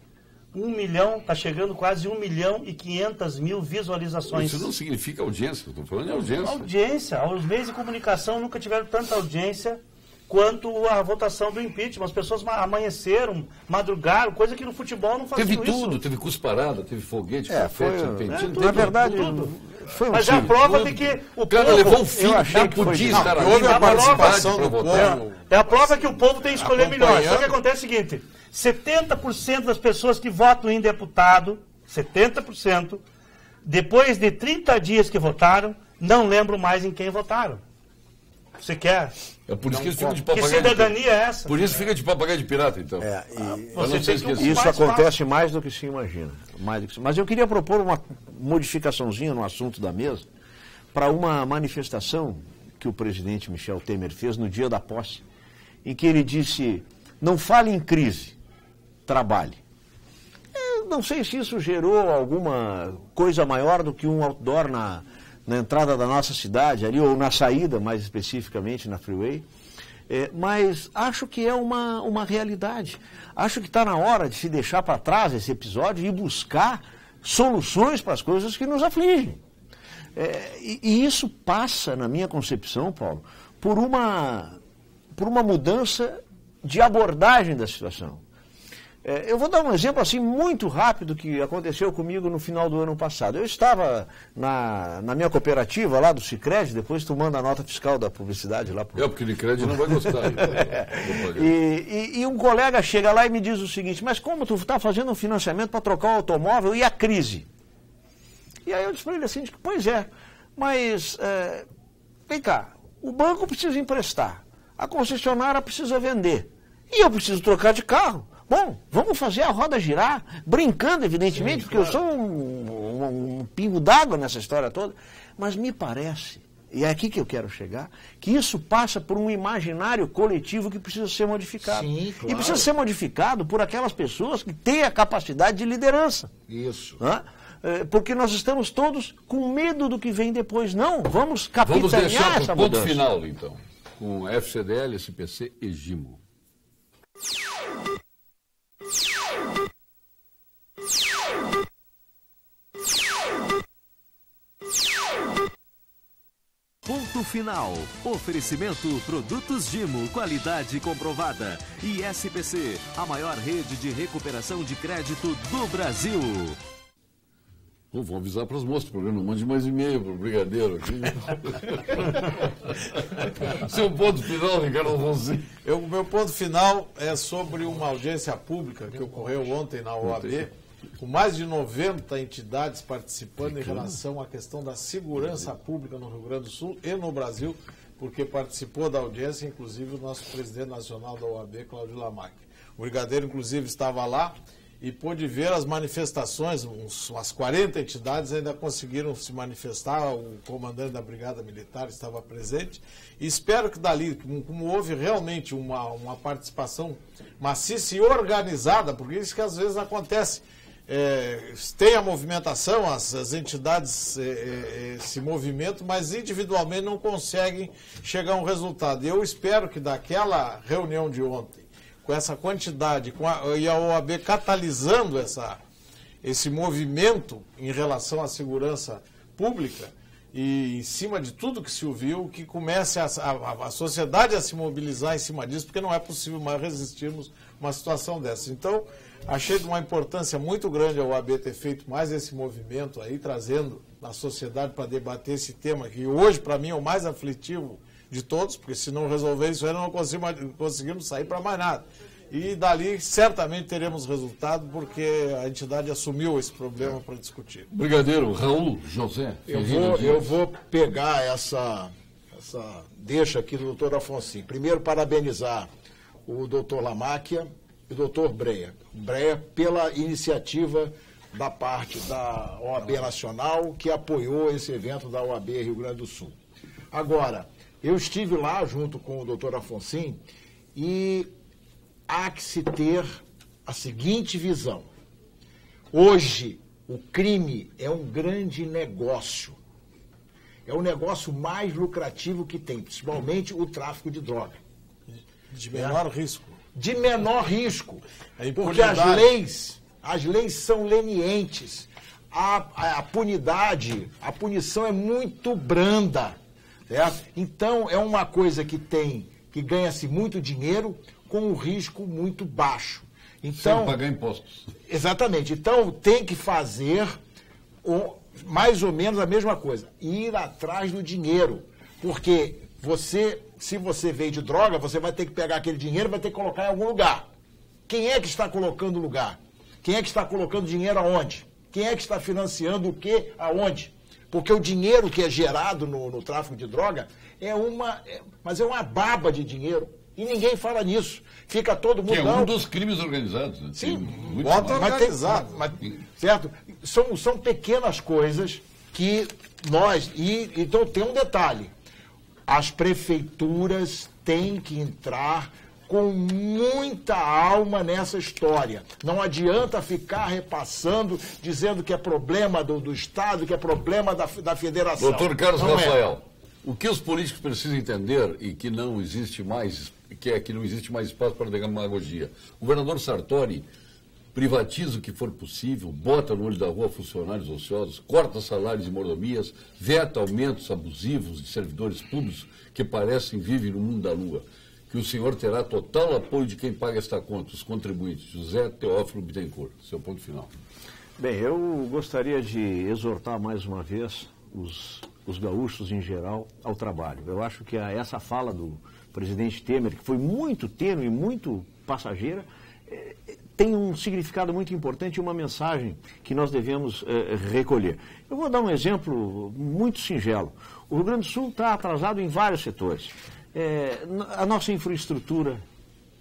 1 milhão, está chegando quase 1.500.000 visualizações. Isso não significa audiência, estou falando de audiência. Audiência. Os meios de comunicação nunca tiveram tanta audiência quanto a votação do impeachment. As pessoas amanheceram, madrugaram, coisa que no futebol não faziam isso. Teve tudo, teve cusparada, teve foguete, na verdade, foi um mas é a prova de que o cara povo... levou um filho, não podia estar ali. Houve a participação do povo. É a prova que o povo tem que escolher melhor. Só que acontece o seguinte... 70% das pessoas que votam em deputado, 70%, Depois de 30 dias que votaram, não lembro mais em quem votaram. Você quer? É por isso que eles ficam de papagaio. Que cidadania é essa? Por isso fica de papagaio de pirata, então. Isso acontece mais do que se imagina. Mas eu queria propor uma modificaçãozinha no assunto da mesa para uma manifestação que o presidente Michel Temer fez no dia da posse, em que ele disse: não fale em crise, trabalhe. Não sei se isso gerou alguma coisa maior do que um outdoor na entrada da nossa cidade, ali, ou na saída, mais especificamente, na Freeway. Mas acho que é uma realidade. Acho que está na hora de se deixar para trás esse episódio e buscar soluções para as coisas que nos afligem. E isso passa, na minha concepção, Paulo, por uma mudança de abordagem da situação. Eu vou dar um exemplo assim muito rápido que aconteceu comigo no final do ano passado. Eu estava na minha cooperativa lá do Sicredi, depois tu manda a nota fiscal da publicidade lá. Porque de crédito não vai gostar. E um colega chega lá e me diz o seguinte: mas como tu está fazendo um financiamento para trocar o automóvel e a crise? E aí eu disse para ele assim: pois é, mas vem cá, o banco precisa emprestar, a concessionária precisa vender e eu preciso trocar de carro. Bom, vamos fazer a roda girar, brincando, evidentemente, porque eu sou um pingo d'água nessa história toda. Mas me parece, e é aqui que eu quero chegar, que isso passa por um imaginário coletivo que precisa ser modificado. Sim, claro. E precisa ser modificado por aquelas pessoas que têm a capacidade de liderança. Isso. Porque nós estamos todos com medo do que vem depois. Não, vamos capitanear essa mudança. Vamos deixar o ponto final, então, com FCDL, SPC e GIMO. Ponto final. Oferecimento Produtos Gimo, qualidade comprovada. E SPC, a maior rede de recuperação de crédito do Brasil. Vou avisar para as moças, porque não mande mais e-mail para o brigadeiro aqui. Seu ponto final, Ricardo Alfonso. O meu ponto final é sobre uma audiência pública que ocorreu ontem na OAB, com mais de 90 entidades participando em relação à questão da segurança pública no Rio Grande do Sul e no Brasil, porque participou da audiência, inclusive, o nosso presidente nacional da OAB, Cláudio Lamac. O brigadeiro, inclusive, estava lá e pôde ver as manifestações. Umas 40 entidades ainda conseguiram se manifestar, o comandante da Brigada Militar estava presente, e espero que dali, como houve realmente uma participação maciça e organizada, porque isso que às vezes acontece, tem a movimentação, as entidades se movimentam, mas individualmente não conseguem chegar a um resultado. E eu espero que daquela reunião de ontem, com essa quantidade, e a OAB catalisando esse movimento em relação à segurança pública, e em cima de tudo que se ouviu, que comece a sociedade a se mobilizar em cima disso, porque não é possível mais resistirmos uma situação dessa. Então, achei de uma importância muito grande a OAB ter feito mais esse movimento aí, trazendo a sociedade para debater esse tema, que hoje, para mim, é o mais aflitivo de todos, porque se não resolver isso aí, não conseguimos sair para mais nada. E dali, certamente, teremos resultado, porque a entidade assumiu esse problema para discutir. Brigadeiro Raul José. Eu vou pegar essa deixa aqui do doutor Afonso. Primeiro, parabenizar o doutor Lamáquia e o doutor Breia. Breia pela iniciativa da parte da OAB Nacional, que apoiou esse evento da OAB Rio Grande do Sul. Agora, eu estive lá junto com o doutor Afonso e há que se ter a seguinte visão. Hoje, o crime é um grande negócio. É o negócio mais lucrativo que tem, principalmente o tráfico de droga. De menor risco. De menor risco. Porque as leis são lenientes. A punição é muito branda. Certo? Então, é uma coisa que ganha-se muito dinheiro com um risco muito baixo. Então, sem pagar impostos. Exatamente. Então, tem que fazer mais ou menos a mesma coisa. Ir atrás do dinheiro. Porque se você vende droga, você vai ter que pegar aquele dinheiro e vai ter que colocar em algum lugar. Quem é que está colocando lugar? Quem é que está colocando dinheiro aonde? Quem é que está financiando o quê, aonde? Porque o dinheiro que é gerado no tráfico de droga mas é uma baba de dinheiro. E ninguém fala nisso. Fica todo mundo... Que é um dos crimes organizados. Né? Sim, bota organizado. Certo? São pequenas coisas que nós... Então tem um detalhe. As prefeituras têm que entrar com muita alma nessa história. Não adianta ficar repassando, dizendo que é problema do Estado, que é problema da federação. Doutor Carlos Rafael, o que os políticos precisam entender e que não existe mais, que não existe mais espaço para demagogia. O governador Sartori privatiza o que for possível, bota no olho da rua funcionários ociosos, corta salários e mordomias, veta aumentos abusivos de servidores públicos que parecem vivem no mundo da lua. Que o senhor terá total apoio de quem paga esta conta, os contribuintes. José Teófilo Bittencourt, seu ponto final. Bem, eu gostaria de exortar mais uma vez os gaúchos em geral ao trabalho. Eu acho que essa fala do presidente Temer, que foi muito tênue e muito passageira, tem um significado muito importante e uma mensagem que nós devemos recolher. Eu vou dar um exemplo muito singelo. O Rio Grande do Sul está atrasado em vários setores. A nossa infraestrutura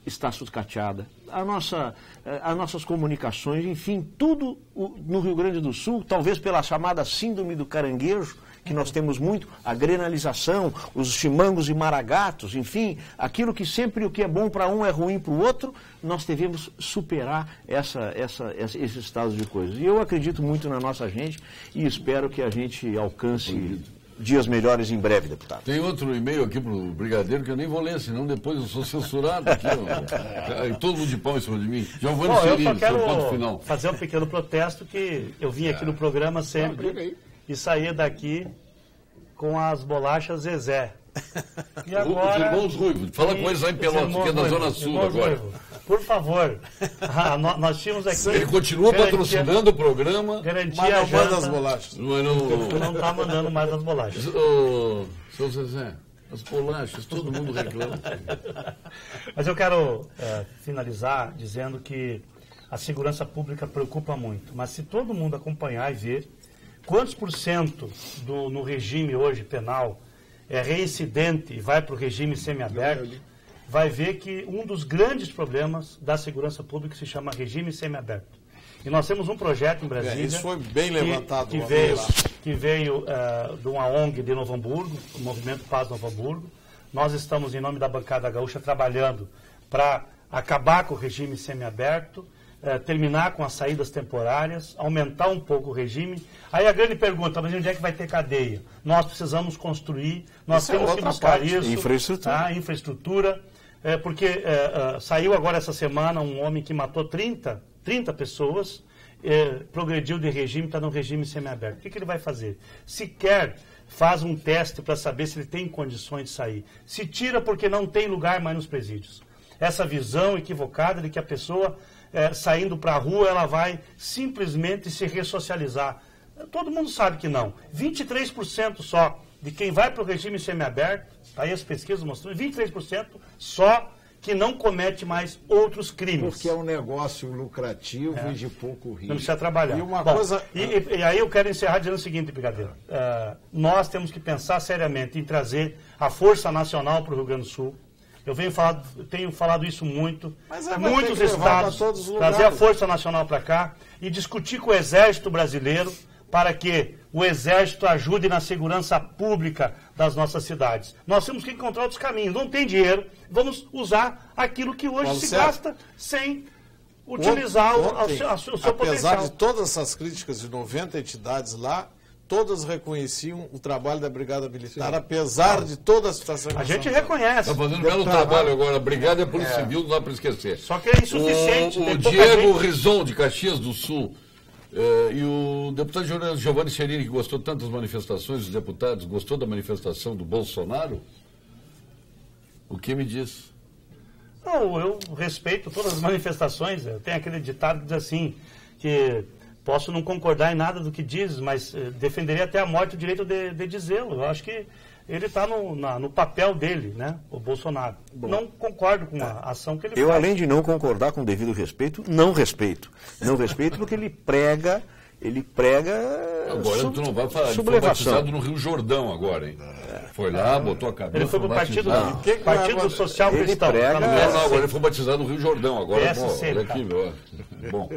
está sucateada, as nossas comunicações, enfim, tudo no Rio Grande do Sul, talvez pela chamada síndrome do caranguejo, que nós temos muito, a grenalização, os chimangos e maragatos, enfim, aquilo que sempre o que é bom para um é ruim para o outro, nós devemos superar esse estado de coisas. E eu acredito muito na nossa gente e espero que a gente alcance dias melhores em breve, deputado. Tem outro e-mail aqui para o Brigadeiro que eu nem vou ler, senão depois eu sou censurado aqui. Todo mundo de pau em cima de mim. Giovanni Cirino, seu ponto final. Fazer um pequeno protesto que eu vim aqui no programa sempre e saía daqui com as bolachas Zezé. E agora... Os irmãos Ruivo, fala com eles lá em Pelotas, que é da Zona Sul agora. Por favor, nós tínhamos aqui... Ele continua patrocinando o programa, mas não manda as bolachas. Não está mandando mais as bolachas. Seu Zezé, as bolachas, todo mundo reclama. Mas eu quero finalizar dizendo que a segurança pública preocupa muito. Mas se todo mundo acompanhar e ver quantos por cento no regime hoje penal é reincidente e vai para o regime semiaberto, vai ver que um dos grandes problemas da segurança pública se chama regime semiaberto. E nós temos um projeto em Brasília... isso foi bem levantado. Que veio de uma ONG de Novo Hamburgo, o Movimento Paz Novo Hamburgo. Nós estamos, em nome da bancada gaúcha, trabalhando para acabar com o regime semiaberto, terminar com as saídas temporárias, aumentar um pouco o regime. Aí a grande pergunta, mas onde é que vai ter cadeia? Nós precisamos construir, nós temos que buscar isso. Infraestrutura. Porque saiu agora essa semana um homem que matou 30 pessoas, progrediu de regime, está no regime semiaberto. O que ele vai fazer? Sequer faz um teste para saber se ele tem condições de sair. Se tira porque não tem lugar mais nos presídios. Essa visão equivocada de que a pessoa, saindo para a rua, ela vai simplesmente se ressocializar. Todo mundo sabe que não. 23% só de quem vai para o regime semiaberto, aí as pesquisas mostram, 23% só que não comete mais outros crimes. Porque é um negócio lucrativo e de pouco risco. Não precisa trabalhar. E aí eu quero encerrar dizendo o seguinte, Brigadeiro. Nós temos que pensar seriamente em trazer a Força Nacional para o Rio Grande do Sul. Eu tenho falado isso muito. Muitos estados, trazer a Força Nacional para cá e discutir com o Exército Brasileiro para que o Exército ajude na segurança pública das nossas cidades. Nós temos que encontrar outros caminhos. Não tem dinheiro, vamos usar aquilo que hoje se gasta sem utilizar o seu potencial. Apesar de todas essas críticas de 90 entidades lá, todas reconheciam o trabalho da Brigada Militar, apesar de toda a situação. A gente reconhece. Está fazendo um belo trabalho agora. A Brigada é a Polícia Civil, não dá para esquecer. Só que é insuficiente. O Diego Rison, de Caxias do Sul, e o deputado Giovanni Cirino, que gostou tanto das manifestações dos deputados, gostou da manifestação do Bolsonaro, o que me diz? Não, eu respeito todas as manifestações. Tem aquele ditado que diz assim, que posso não concordar em nada do que diz, mas defenderia até a morte o direito de dizê-lo. Eu acho que ele está no papel dele, né, o Bolsonaro. Bom, não concordo com a ação que ele faz. Eu, além de não concordar com o devido respeito, não respeito. Não respeito porque ele prega ele prega agora tu não vai falar, ele foi batizado no Rio Jordão agora, hein? Foi lá, botou a cabeça. Ele foi pro Partido Social Cristão. Agora ele foi batizado no Rio Jordão. Agora, olha aqui, meu. Bom,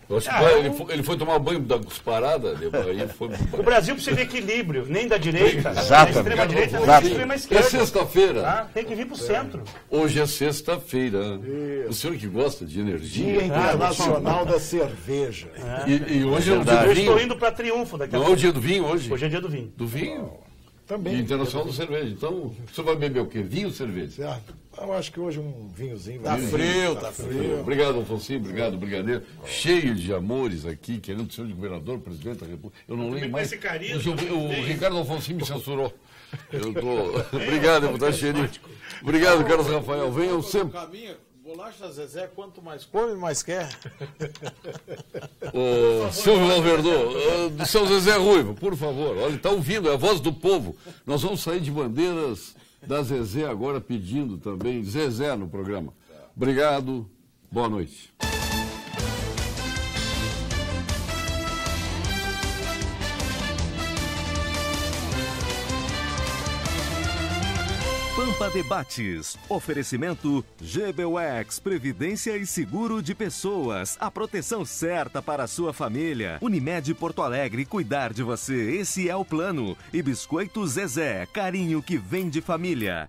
eu acho que ele foi tomar banho da cusparada. Aí foi... O Brasil precisa de equilíbrio, nem da direita, da extrema direita, nem da extrema esquerda. É sexta-feira. Tá? Tem que vir pro centro. Hoje é sexta-feira. O senhor que gosta de energia. Dia Internacional da Cerveja. E hoje é o dia do vinho. Eu vinho. estou indo para Triunfo daqui a pouco. Não é o dia do vinho hoje? Hoje é dia do vinho. Do vinho? Também. Dia Internacional da Cerveja. Então, você vai beber o quê? Vinho ou cerveja? Certo. Eu acho que hoje um vinhozinho. Tá frio. Obrigado, Alfonsinho. Obrigado, Brigadeiro. Cheio de amores aqui, querendo ser de governador, presidente da República. Eu não leio mais. O Ricardo Alfonsinho me censurou. Eu tô... Obrigado, deputado Cheirinho. Obrigado, Carlos Rafael. Venham sempre. Bolacha Zezé, quanto mais come, mais quer. Ô, Silvio Valverdô, do seu Zezé Ruivo, por favor. Olha, está ouvindo, é a voz do povo. Nós vamos sair de bandeiras da Zezé agora, pedindo também Zezé no programa. Obrigado, boa noite. Pampa Debates. Oferecimento GBUX, Previdência e Seguro de Pessoas. A proteção certa para a sua família. Unimed Porto Alegre, cuidar de você. Esse é o plano. E Biscoito Zezé, carinho que vem de família.